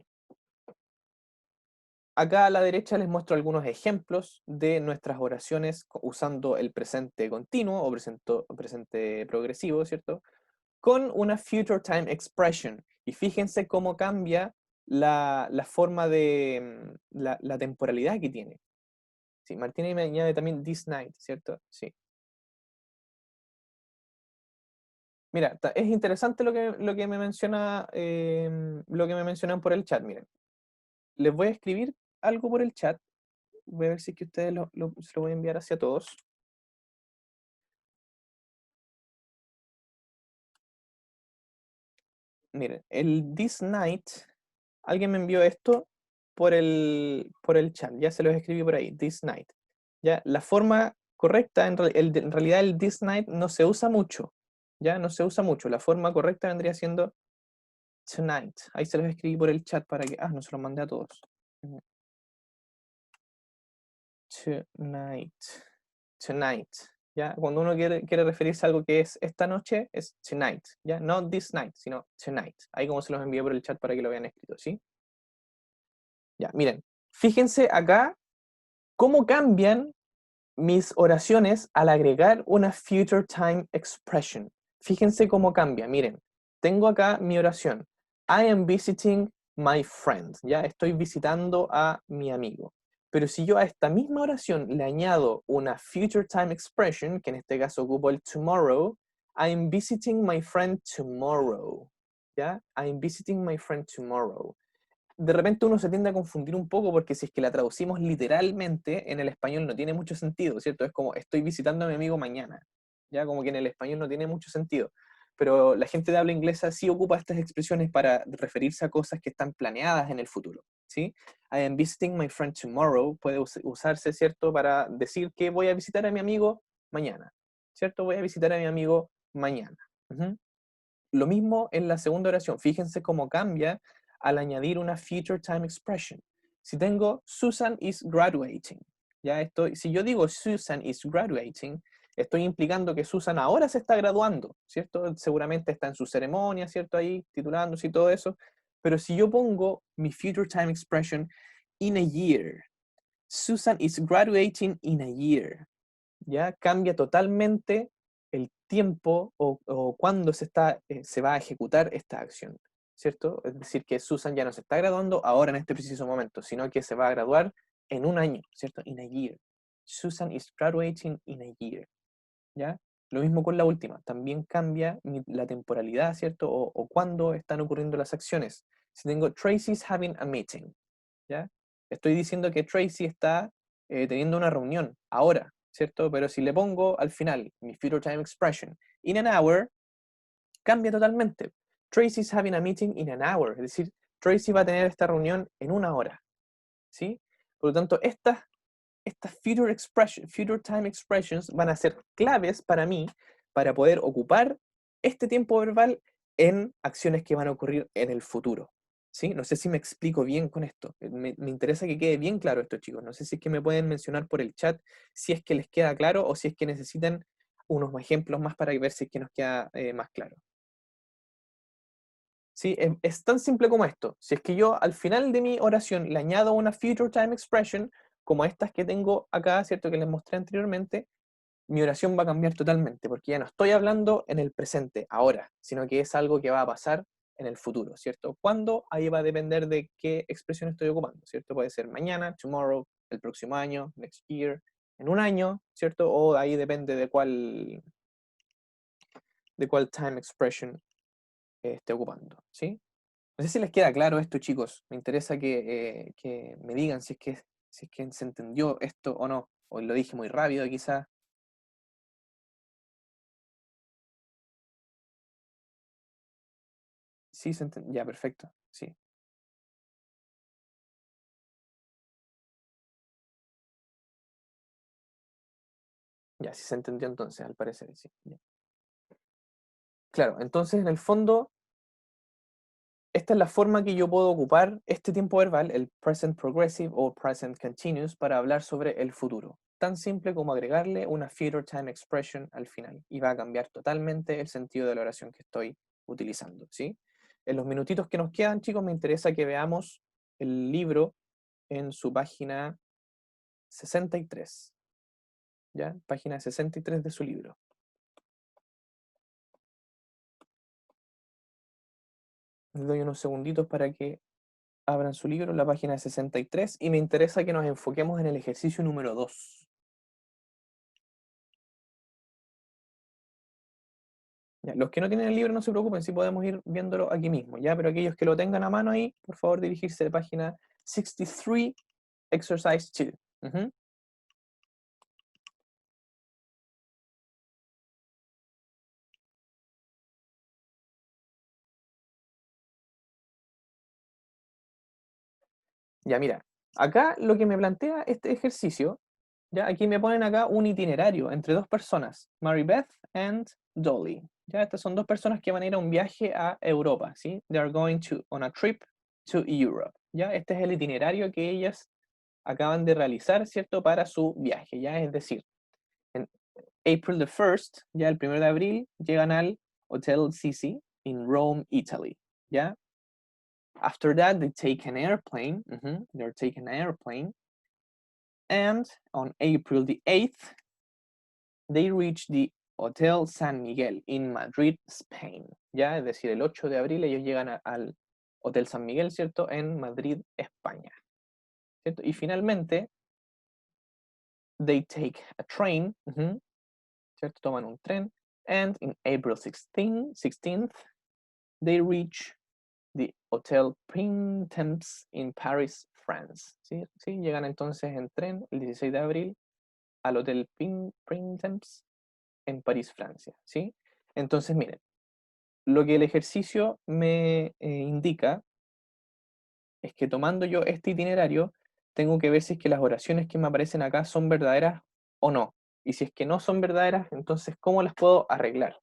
A: Acá a la derecha les muestro algunos ejemplos de nuestras oraciones usando el presente continuo o presente progresivo, ¿cierto? Con una future time expression. Y fíjense cómo cambia la forma de la temporalidad que tiene. Sí, Martina me añade también this night, ¿cierto? Sí. Mira, es interesante lo que me menciona, lo que me mencionan por el chat. Miren, les voy a escribir algo por el chat. Voy a ver si es que ustedes se lo voy a enviar hacia todos. Miren, el this night, alguien me envió esto por el chat, ya se los escribí por ahí, this night. Ya, la forma correcta, en realidad el this night no se usa mucho, ya no se usa mucho. La forma correcta vendría siendo tonight. Ahí se los escribí por el chat para que, no se los mandé a todos. Tonight. ¿Ya? Cuando uno quiere referirse a algo que es esta noche, es tonight, ¿ya? No this night, sino tonight. Ahí como se los envié por el chat para que lo vean escrito, ¿sí? Ya, miren, fíjense acá cómo cambian mis oraciones al agregar una future time expression. Fíjense cómo cambia, miren. Tengo acá mi oración. I am visiting my friend, ¿ya? Estoy visitando a mi amigo. Pero si yo a esta misma oración le añado una future time expression, que en este caso ocupo el tomorrow, I am visiting my friend tomorrow, ¿ya? I am visiting my friend tomorrow. De repente uno se tiende a confundir un poco porque si es que la traducimos literalmente, en el español no tiene mucho sentido, ¿cierto? Es como estoy visitando a mi amigo mañana, ¿ya? Como que en el español no tiene mucho sentido. pero la gente de habla inglesa sí ocupa estas expresiones para referirse a cosas que están planeadas en el futuro, ¿sí? I am visiting my friend tomorrow puede usarse, ¿cierto?, para decir que voy a visitar a mi amigo mañana, ¿cierto? Voy a visitar a mi amigo mañana. Ujú. Lo mismo en la segunda oración. Fíjense cómo cambia al añadir una future time expression. Si tengo Susan is graduating, ya estoy, si yo digo Susan is graduating, estoy implicando que Susan ahora se está graduando, ¿cierto? Seguramente está en su ceremonia, ¿cierto? Ahí titulándose y todo eso. Pero si yo pongo mi future time expression in a year, Susan is graduating in a year, ya cambia totalmente el tiempo o cuándo se va a ejecutar esta acción, ¿cierto? Es decir, que Susan ya no se está graduando ahora en este preciso momento, sino que se va a graduar en un año, ¿cierto? In a year. Susan is graduating in a year, ¿ya? Lo mismo con la última, también cambia la temporalidad, ¿cierto? O cuándo están ocurriendo las acciones. Si tengo Tracy's having a meeting, ¿ya? Estoy diciendo que Tracy está teniendo una reunión ahora, ¿cierto? Pero si le pongo al final mi future time expression in an hour, cambia totalmente. Tracy's having a meeting in an hour, es decir, Tracy va a tener esta reunión en una hora, ¿sí? Por lo tanto, estas future time expressions van a ser claves para mí para poder ocupar este tiempo verbal en acciones que van a ocurrir en el futuro. ¿Sí? No sé si me explico bien con esto. Me interesa que quede bien claro esto, chicos. No sé si es que me pueden mencionar por el chat si es que les queda claro o si es que necesitan unos ejemplos más para ver si es que nos queda más claro. ¿Sí? Es tan simple como esto. Si es que yo al final de mi oración le añado una future time expression, como estas que tengo acá, ¿cierto? Que les mostré anteriormente, mi oración va a cambiar totalmente, porque ya no estoy hablando en el presente, ahora, sino que es algo que va a pasar en el futuro, ¿cierto? ¿Cuándo? Ahí va a depender de qué expresión estoy ocupando, ¿cierto? Puede ser mañana, tomorrow, el próximo año, next year, en un año, ¿cierto? O ahí depende de cuál time expression esté ocupando, ¿sí? No sé si les queda claro esto, chicos. Me interesa que me digan si es que se entendió esto o no. O lo dije muy rápido, quizás. Sí, se entendió. Ya, perfecto. Sí. Ya, sí se entendió entonces, al parecer, sí. Ya. Claro, entonces en el fondo, esta es la forma que yo puedo ocupar este tiempo verbal, el present progressive o present continuous, para hablar sobre el futuro. Tan simple como agregarle una future time expression al final. Y va a cambiar totalmente el sentido de la oración que estoy utilizando, ¿sí? En los minutitos que nos quedan, chicos, me interesa que veamos el libro en su página 63. ¿Ya? Página 63 de su libro. Les doy unos segunditos para que abran su libro en la página 63 y me interesa que nos enfoquemos en el ejercicio número 2. Ya, los que no tienen el libro no se preocupen, sí podemos ir viéndolo aquí mismo, ¿ya? Pero aquellos que lo tengan a mano ahí, por favor dirigirse a la página 63, exercise 2. Ujú. Ya, mira, acá lo que me plantea este ejercicio, ya aquí me ponen acá un itinerario entre dos personas, Mary Beth and Dolly. Ya, estas son dos personas que van a ir a un viaje a Europa, ¿sí? They are going on a trip to Europe. Ya, este es el itinerario que ellas acaban de realizar, ¿cierto? Para su viaje, ya, es decir, en April the 1st, ya el 1 de abril, llegan al Hotel Sisi in Rome, Italy, ¿ya? After that, they take an airplane. They're taking an airplane. And on April the 8th, they reach the Hotel San Miguel in Madrid, Spain. Ya, es decir, el 8 de abril ellos llegan al Hotel San Miguel, ¿cierto? En Madrid, España. ¿Cierto? Y finalmente, they take a train, ¿cierto? Toman un tren. And in April 16th, they reach the Hotel Printemps in Paris, France. ¿Sí? ¿Sí? Llegan entonces en tren el 16 de abril al Hotel Printemps en París, Francia. ¿Sí? Entonces, miren, lo que el ejercicio me indica es que tomando yo este itinerario, tengo que ver si es que las oraciones que me aparecen acá son verdaderas o no. Y si es que no son verdaderas, entonces, ¿cómo las puedo arreglar?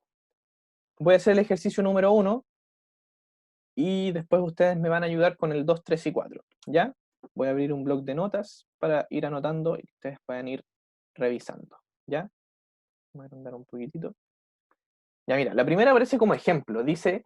A: Voy a hacer el ejercicio número 1 y después ustedes me van a ayudar con el 2, 3 y 4. ¿Ya? Voy a abrir un bloc de notas para ir anotando y ustedes puedan ir revisando. ¿Ya? Voy a agrandar un poquitito. Ya mira, la primera aparece como ejemplo. Dice,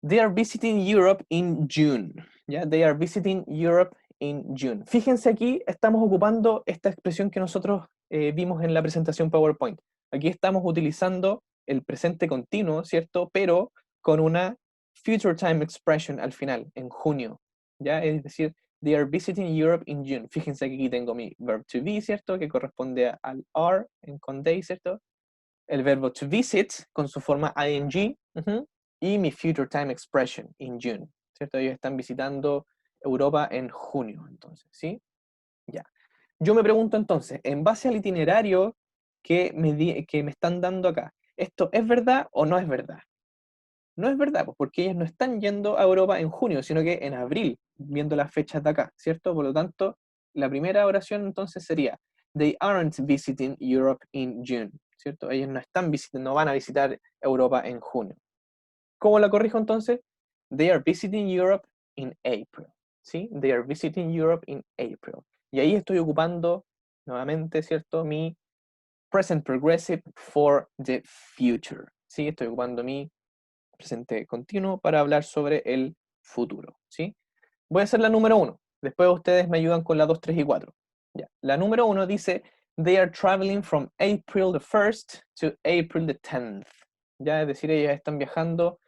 A: they are visiting Europe in June. ¿Ya? They are visiting Europe in June. Fíjense aquí, estamos ocupando esta expresión que nosotros vimos en la presentación PowerPoint. Aquí estamos utilizando el presente continuo, ¿cierto? Pero con una future time expression al final, en junio. ¿Ya? Es decir, they are visiting Europe in June. Fíjense que aquí tengo mi verb to be, ¿cierto? Que corresponde al are con they, ¿cierto? El verbo to visit con su forma ing, y mi future time expression in June, ¿cierto? Ellos están visitando Europa en junio, entonces, ¿sí? Ya. Yo me pregunto entonces, en base al itinerario que me están dando acá, ¿esto es verdad o no es verdad? No es verdad, pues porque ellos no están yendo a Europa en junio, sino que en abril, viendo las fechas de acá, ¿cierto? Por lo tanto, la primera oración entonces sería, they aren't visiting Europe in June, ¿cierto? Ellos no están no van a visitar Europa en junio. ¿Cómo la corrijo entonces? They are visiting Europe in April, ¿sí? They are visiting Europe in April. Y ahí estoy ocupando nuevamente, ¿cierto? Mi present progressive for the future, ¿sí? Estoy ocupando mi presente continuo para hablar sobre el futuro, ¿sí? Voy a hacer la número 1. Después ustedes me ayudan con la 2, 3 y 4. Ya. La número 1 dice, they are traveling from April the 1st to April the 10th. Ya, es decir, ellas están viajando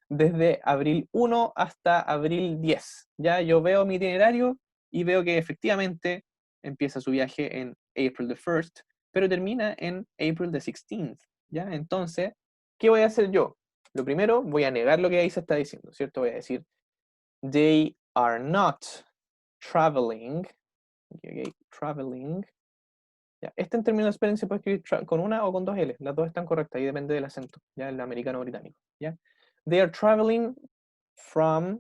A: desde abril 1 hasta abril 10. Ya, yo veo mi itinerario y veo que efectivamente empieza su viaje en April the 1st, pero termina en April the 16th. Ya, entonces, ¿qué voy a hacer yo? Lo primero, voy a negar lo que ahí se está diciendo, ¿cierto? Voy a decir, they are not traveling. Okay, traveling. Ya, este en términos de spelling se puede escribir con una o con dos L. Las dos están correctas y depende del acento, ya el americano o británico. ¿Ya? They are traveling from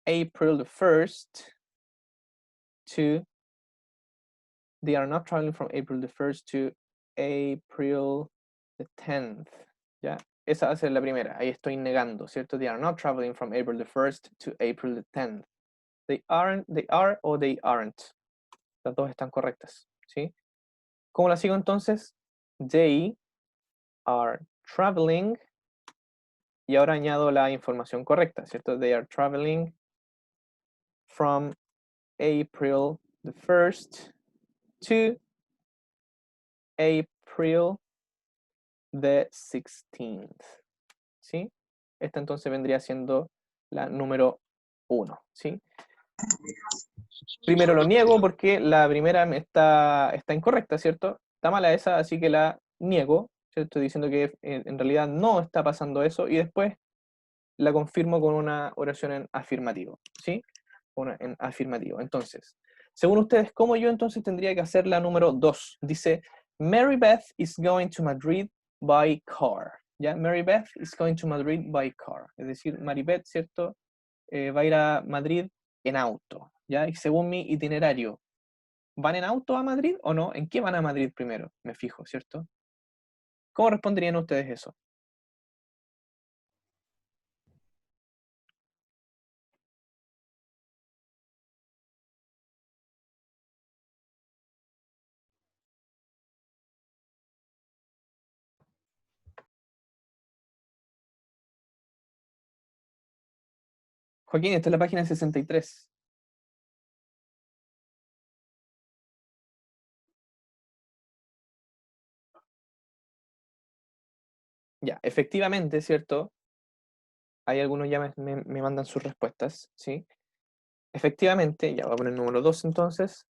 A: April the 1st to. They are not traveling from April the 1st to April the 10th. ¿Ya? Esa va a ser la primera. Ahí estoy negando, ¿cierto? They are not traveling from April the 1st to April the 10th. They are o they aren't. Las dos están correctas, ¿sí? ¿Cómo la sigo entonces? They are traveling. Y ahora añado la información correcta, ¿cierto? They are traveling from April the 1st to April the 16th. ¿Sí? Esta entonces vendría siendo la número 1, ¿sí? Primero lo niego porque la primera está incorrecta, ¿cierto? Está mala esa, así que la niego, ¿cierto? Estoy diciendo que en realidad no está pasando eso, y después la confirmo con una oración en afirmativo, ¿sí? En afirmativo. Entonces, según ustedes, ¿cómo yo entonces tendría que hacer la número 2? Dice, Mary Beth is going to Madrid by car. ¿Ya? Mary Beth is going to Madrid by car. Es decir, Mary Beth, ¿cierto? Va a ir a Madrid en auto, ¿ya? Y según mi itinerario, ¿van en auto a Madrid o no? ¿En qué van a Madrid primero? Me fijo, ¿cierto? ¿Cómo responderían ustedes eso? Joaquín, esta es la página 63. Ya, efectivamente, ¿cierto? Hay algunos ya me mandan sus respuestas, ¿sí? Efectivamente, ya voy a poner el número 2 entonces.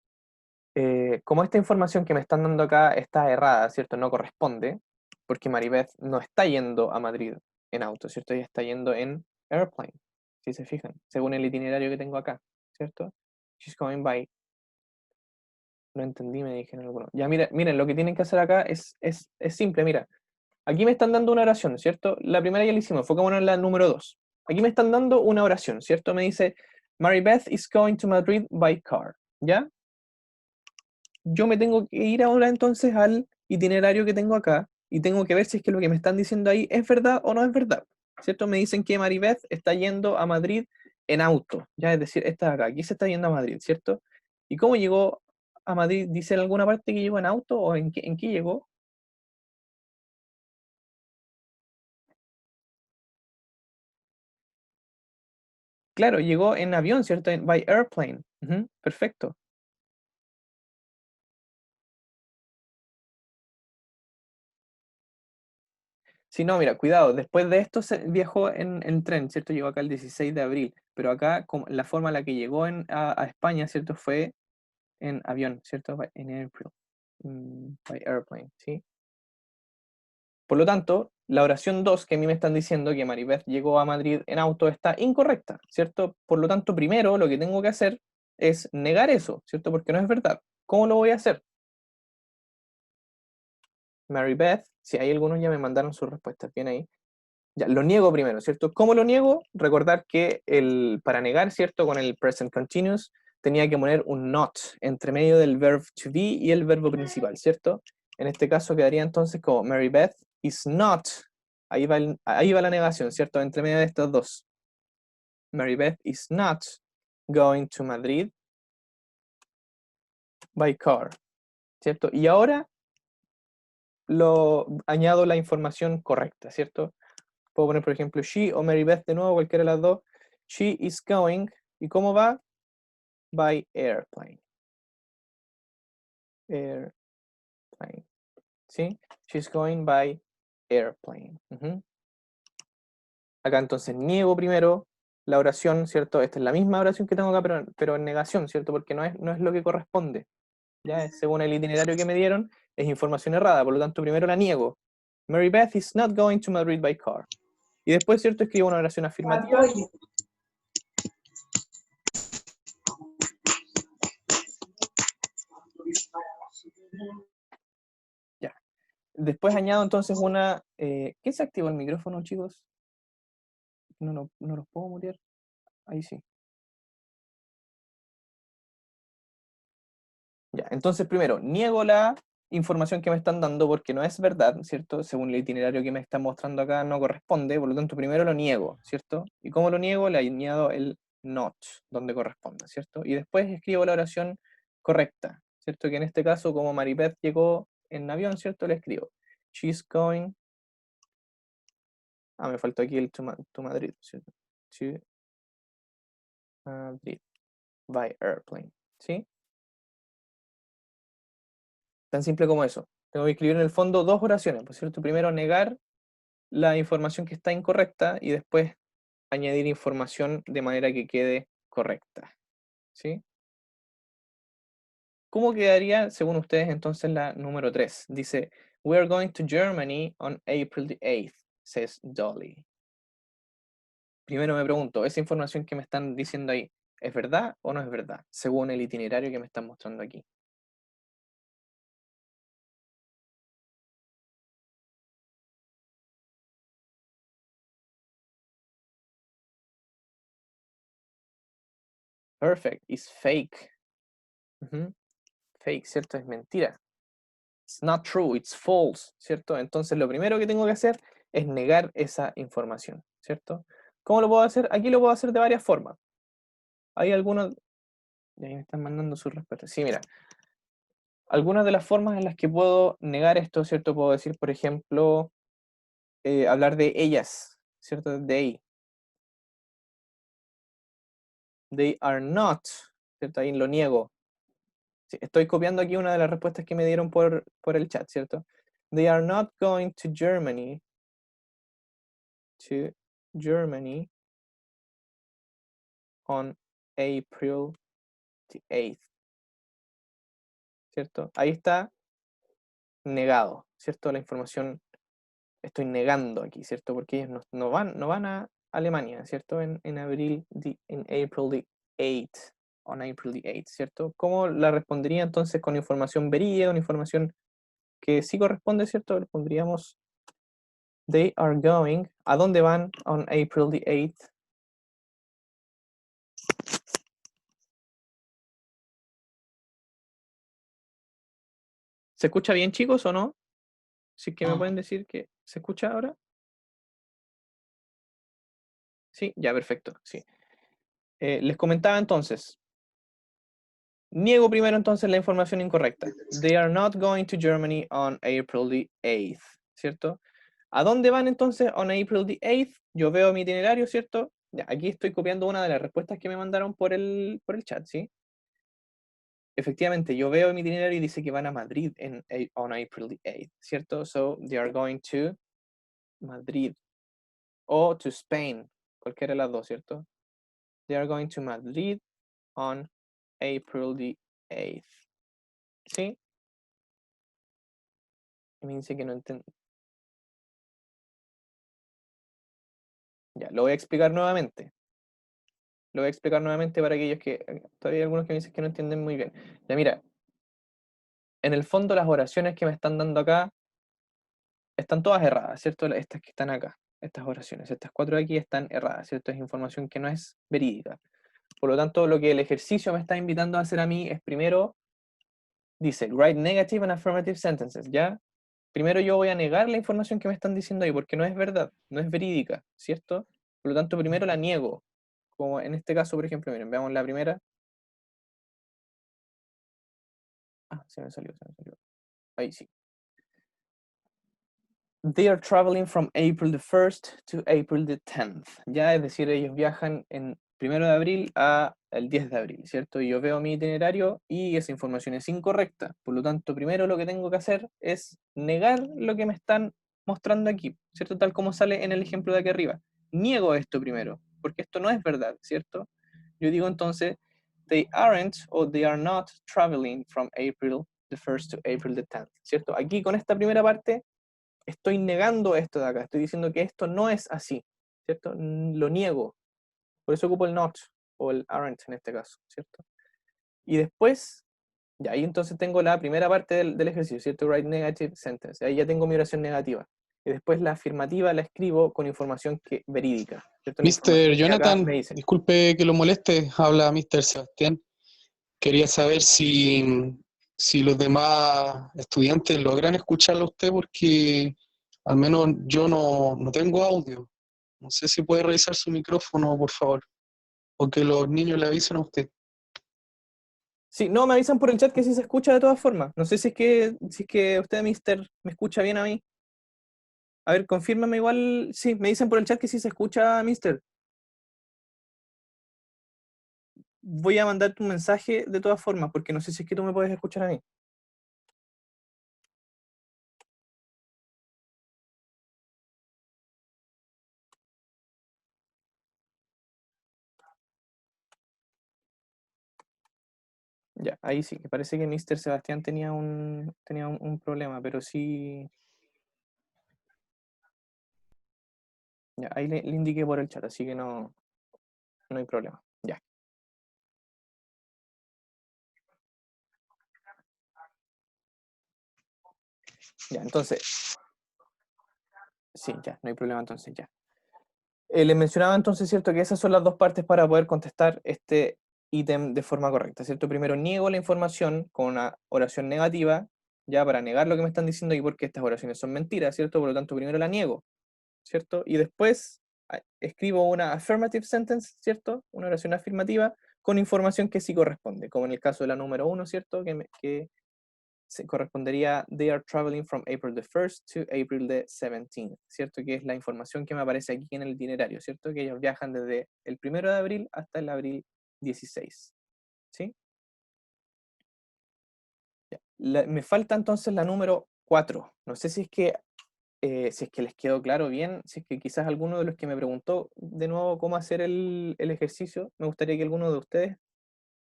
A: Como esta información que me están dando acá está errada, ¿cierto? No corresponde, porque Maribeth no está yendo a Madrid en auto, ¿cierto? Ella está yendo en airplane, si se fijan, según el itinerario que tengo acá, ¿cierto? She's going by. No entendí, me dijeron alguno. Ya, miren, lo que tienen que hacer acá es simple, mira. aquí me están dando una oración, ¿cierto? La primera ya la hicimos, enfocémonos en la número 2. Aquí me están dando una oración, ¿cierto? Me dice, Maribeth is going to Madrid by car, ¿ya? Yo me tengo que ir ahora entonces al itinerario que tengo acá y tengo que ver si es que lo que me están diciendo ahí es verdad o no es verdad, ¿cierto? Me dicen que Maribeth está yendo a Madrid en auto, ya, es decir, esta de acá, aquí se está yendo a Madrid, ¿cierto? ¿Y cómo llegó a Madrid? ¿Dice en alguna parte que llegó en auto o en qué llegó? Claro, llegó en avión, ¿cierto? By airplane. Ujú, perfecto. Sí, no, mira, cuidado, después de esto se viajó en tren, ¿cierto? Llegó acá el 16 de abril, pero acá la forma en la que llegó a España, ¿cierto? Fue en avión, ¿cierto? En airplane, by airplane, ¿sí? Por lo tanto, la oración 2 que a mí me están diciendo que Maribeth llegó a Madrid en auto está incorrecta, ¿cierto? Por lo tanto, primero lo que tengo que hacer es negar eso, ¿cierto? Porque no es verdad. ¿Cómo lo voy a hacer? Maribeth, si hay algunos ya me mandaron sus respuestas, bien ahí. Ya, lo niego primero, ¿cierto? ¿Cómo lo niego? Recordar que para negar, ¿cierto? Con el present continuous tenía que poner un not entre medio del verb to be y el verbo principal, ¿cierto? En este caso quedaría entonces como Maribeth is not, ahí va la negación, ¿cierto? Entre medio de estos dos. Maribeth is not going to Madrid by car, ¿cierto? Y ahora añado la información correcta, ¿cierto? Puedo poner, por ejemplo, she o Maribeth de nuevo, cualquiera de las dos. She is going. ¿Y cómo va? By airplane. Airplane. ¿Sí? She's going by airplane. Ujú. Acá entonces niego primero la oración, ¿cierto? Esta es la misma oración que tengo acá, pero en negación, ¿cierto? Porque no es lo que corresponde. Ya, según el itinerario que me dieron, es información errada, por lo tanto, primero la niego. Maribeth is not going to Madrid by car. Y después, ¿cierto? Escribo una oración afirmativa. Ya. Después añado entonces una... ¿Qué se activó el micrófono, chicos? No los puedo mutear. Ahí sí. Ya, entonces primero, niego la información que me están dando porque no es verdad, ¿cierto? Según el itinerario que me están mostrando acá no corresponde, por lo tanto primero lo niego, ¿cierto? ¿Y cómo lo niego? Le añado el not, donde corresponde, ¿cierto? Y después escribo la oración correcta, ¿cierto? Que en este caso, como Maribeth llegó en avión, ¿cierto? Le escribo, she's going... Ah, me faltó aquí el to Madrid, ¿cierto? To Madrid, by airplane, ¿sí? Tan simple como eso. Tengo que escribir en el fondo dos oraciones, ¿por cierto? Primero negar la información que está incorrecta y después añadir información de manera que quede correcta. ¿Sí? ¿Cómo quedaría, según ustedes, entonces la número 3? Dice, we are going to Germany on April the 8th, says Dolly. Primero me pregunto, ¿esa información que me están diciendo ahí es verdad o no es verdad? Según el itinerario que me están mostrando aquí. Perfect, is fake. Fake, ¿cierto? Es mentira. It's not true, it's false, ¿cierto? Entonces lo primero que tengo que hacer es negar esa información, ¿cierto? ¿Cómo lo puedo hacer? Aquí lo puedo hacer de varias formas. Hay algunos... Y ahí me están mandando sus respuestas. Sí, mira. Algunas de las formas en las que puedo negar esto, ¿cierto? Puedo decir, por ejemplo, hablar de ellas, ¿cierto? They. They are not, ¿cierto? Ahí lo niego. Sí, estoy copiando aquí una de las respuestas que me dieron por el chat, ¿cierto? They are not going to Germany. To Germany on April the 8th. ¿Cierto? Ahí está negado, ¿cierto? La información estoy negando aquí, ¿cierto? Porque ellos no van a Alemania, ¿cierto? En April the 8th. On April the 8th, ¿cierto? ¿Cómo la respondería entonces con información verídica, con información que sí corresponde, ¿cierto? Le pondríamos They are going. ¿A dónde van on April the 8th? ¿Se escucha bien, chicos, o no? Si es que me
D: No.
A: pueden decir que se escucha ahora. Sí, ya, perfecto. Sí. Les comentaba entonces. Niego primero entonces la información incorrecta. They are not going to Germany on April the 8th, ¿cierto? ¿A dónde van entonces on April the 8th? Yo veo mi itinerario, ¿cierto? Ya, aquí estoy copiando una de las respuestas que me mandaron por el chat, ¿sí? Efectivamente, yo veo mi itinerario y dice que van a Madrid on April the 8th, ¿cierto? So, they are going to Madrid. O to Spain, cualquiera de las dos, ¿cierto? They are going to Madrid on April the 8th. ¿Sí? Y me dice que no entiendo. Ya, lo voy a explicar nuevamente. Lo voy a explicar nuevamente para aquellos que... Todavía hay algunos que me dicen que no entienden muy bien. Ya, mira. En el fondo las oraciones que me están dando acá están todas erradas, ¿cierto? Estas que están acá. Estas oraciones. Estas 4 de aquí están erradas, ¿cierto? Es información que no es verídica. Por lo tanto, lo que el ejercicio me está invitando a hacer a mí es primero... Dice, write negative and affirmative sentences, ¿ya? Primero yo voy a negar la información que me están diciendo ahí, porque no es verdad, no es verídica, ¿cierto? Por lo tanto, primero la niego. Como en este caso, por ejemplo, miren, veamos la primera. Ah, se me salió. Ahí sí. They are traveling from April the 1st to April the 10th. Ya, es decir, ellos viajan en 1 de abril a el 10 de abril, ¿cierto? Y yo veo mi itinerario y esa información es incorrecta. Por lo tanto, primero lo que tengo que hacer es negar lo que me están mostrando aquí, ¿cierto? Tal como sale en el ejemplo de aquí arriba. Niego esto primero, porque esto no es verdad, ¿cierto? Yo digo entonces, they aren't or they are not traveling from April the 1st to April the 10th, ¿cierto? Aquí con esta primera parte estoy negando esto de acá, estoy diciendo que esto no es así, ¿cierto? Lo niego. Por eso ocupo el not o el aren't en este caso, ¿cierto? Y después, ya ahí entonces tengo la primera parte del ejercicio, ¿cierto? Write negative sentence. Ahí ya tengo mi oración negativa. Y después la afirmativa la escribo con información verídica, ¿cierto? La información
G: Mr.
A: que acá
G: Jonathan,
A: me dice.
G: disculpe que lo moleste, habla Mr. Sebastián. Quería saber si los demás estudiantes logran escucharlo a usted, porque al menos yo no tengo audio. No sé si puede revisar su micrófono, por favor, o que los niños le avisen a usted.
A: Sí, no, me avisan por el chat que sí se escucha de todas formas. No sé si es que usted, mister, me escucha bien a mí. A ver, confírmame igual. Sí, me dicen por el chat que sí se escucha, mister. Voy a mandarte un mensaje de todas formas, porque no sé si es que tú me puedes escuchar a mí. Ya, ahí sí, que parece que Mr. Sebastián tenía un problema, pero sí. Ya, ahí le indiqué por el chat, así que no hay problema. Ya. Ya, entonces. Sí, ya, no hay problema entonces, ya. Les mencionaba entonces, ¿cierto? Que esas son las dos partes para poder contestar este ítem de forma correcta, ¿cierto? Primero niego la información con una oración negativa, ya para negar lo que me están diciendo y porque estas oraciones son mentiras, ¿cierto? Por lo tanto, primero la niego, ¿cierto? Y después escribo una affirmative sentence, ¿cierto? Una oración afirmativa con información que sí corresponde, como en el caso de la número 1, ¿cierto? Que se correspondería they are traveling from April the 1st to April the 17th, ¿cierto? Que es la información que me aparece aquí en el itinerario, ¿cierto? Que ellos viajan desde el 1 de abril hasta el abril 16, ¿sí? Ya. Me falta entonces la número 4. No sé si es que les quedó claro bien, si es que quizás alguno de los que me preguntó de nuevo cómo hacer el ejercicio, me gustaría que alguno de ustedes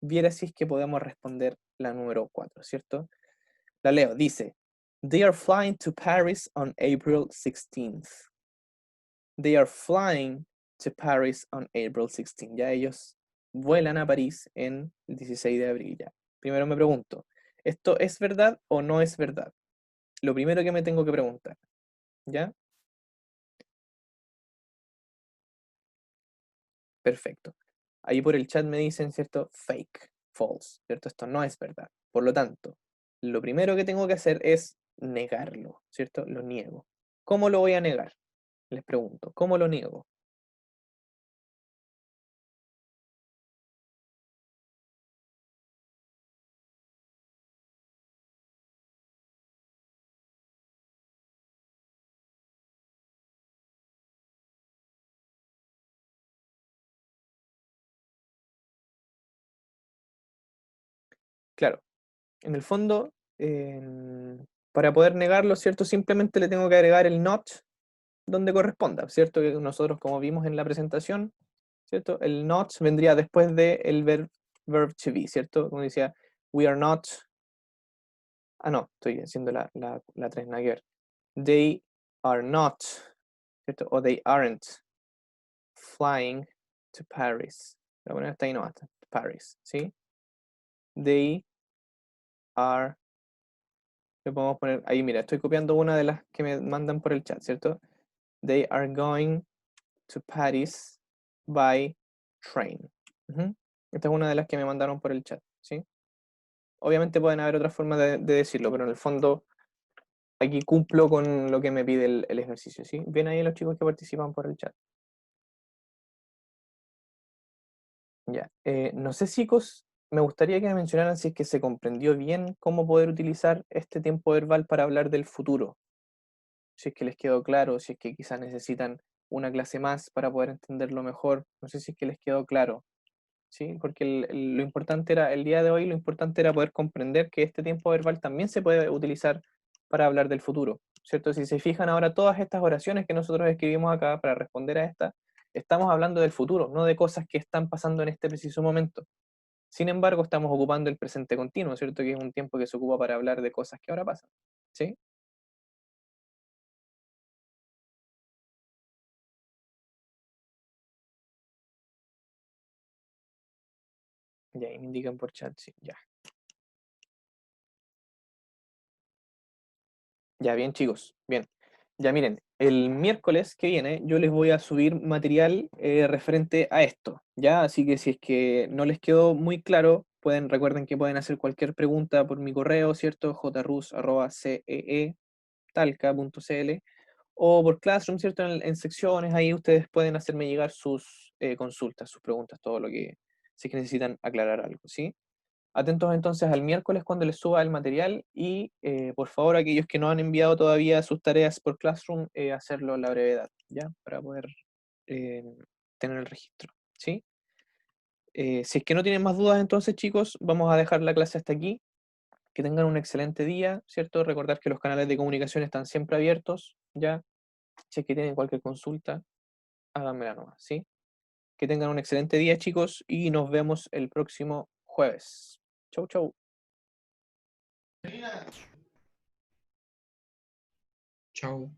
A: viera si es que podemos responder la número 4, ¿cierto? La leo, dice, they are flying to Paris on April 16th. They are flying to Paris on April 16th. Ya ellos vuelan a París en el 16 de abril ya. Primero me pregunto, ¿esto es verdad o no es verdad? Lo primero que me tengo que preguntar, ¿ya? Perfecto. Ahí por el chat me dicen, ¿cierto? Fake, false, ¿cierto? Esto no es verdad. Por lo tanto, lo primero que tengo que hacer es negarlo, ¿cierto? Lo niego. ¿Cómo lo voy a negar? Les pregunto, ¿cómo lo niego? Claro, en el fondo, para poder negarlo, ¿cierto? Simplemente le tengo que agregar el not donde corresponda, ¿cierto? Que nosotros, como vimos en la presentación, ¿cierto? El not vendría después del verb to be, ¿cierto? Como decía, we are not. Ah, no, estoy haciendo la 3, nada que ver. They are not, ¿cierto? O they aren't flying to Paris. Voy a poner hasta ahí nomás, Paris, ¿sí? They are. Le podemos poner ahí, mira, estoy copiando una de las que me mandan por el chat, ¿cierto? They are going to Paris by train. Ujú. Esta es una de las que me mandaron por el chat, ¿sí? Obviamente pueden haber otras formas de decirlo, pero en el fondo aquí cumplo con lo que me pide el ejercicio, ¿sí? ¿Ven ahí los chicos que participan por el chat? Ya. No sé, chicos, me gustaría que me mencionaran si es que se comprendió bien cómo poder utilizar este tiempo verbal para hablar del futuro. Si es que les quedó claro, si es que quizás necesitan una clase más para poder entenderlo mejor. No sé si es que les quedó claro, ¿sí? Porque lo importante era, el día de hoy, lo importante era poder comprender que este tiempo verbal también se puede utilizar para hablar del futuro, ¿cierto? Si se fijan ahora, todas estas oraciones que nosotros escribimos acá para responder a esta, estamos hablando del futuro, no de cosas que están pasando en este preciso momento. Sin embargo, estamos ocupando el presente continuo, ¿cierto? Que es un tiempo que se ocupa para hablar de cosas que ahora pasan, ¿sí? Ya, ahí me indican por chat, sí, ya. Ya, bien, chicos, bien. Ya miren, el miércoles que viene yo les voy a subir material referente a esto, ¿ya? Así que si es que no les quedó muy claro, recuerden que pueden hacer cualquier pregunta por mi correo, ¿cierto? jrus@ceetalca.cl o por Classroom, ¿cierto? En secciones, ahí ustedes pueden hacerme llegar sus consultas, sus preguntas, todo lo que, si es que necesitan aclarar algo, ¿sí? Atentos entonces al miércoles cuando les suba el material y por favor aquellos que no han enviado todavía sus tareas por Classroom, hacerlo a la brevedad, ¿ya? Para poder eh, tener el registro, ¿sí? Si es que no tienen más dudas entonces chicos, vamos a dejar la clase hasta aquí. Que tengan un excelente día, ¿cierto? Recordar que los canales de comunicación están siempre abiertos, ¿ya? Si es que tienen cualquier consulta, háganmela nomás, ¿sí? Que tengan un excelente día chicos y nos vemos el próximo jueves. Chau, chau.
E: Chao.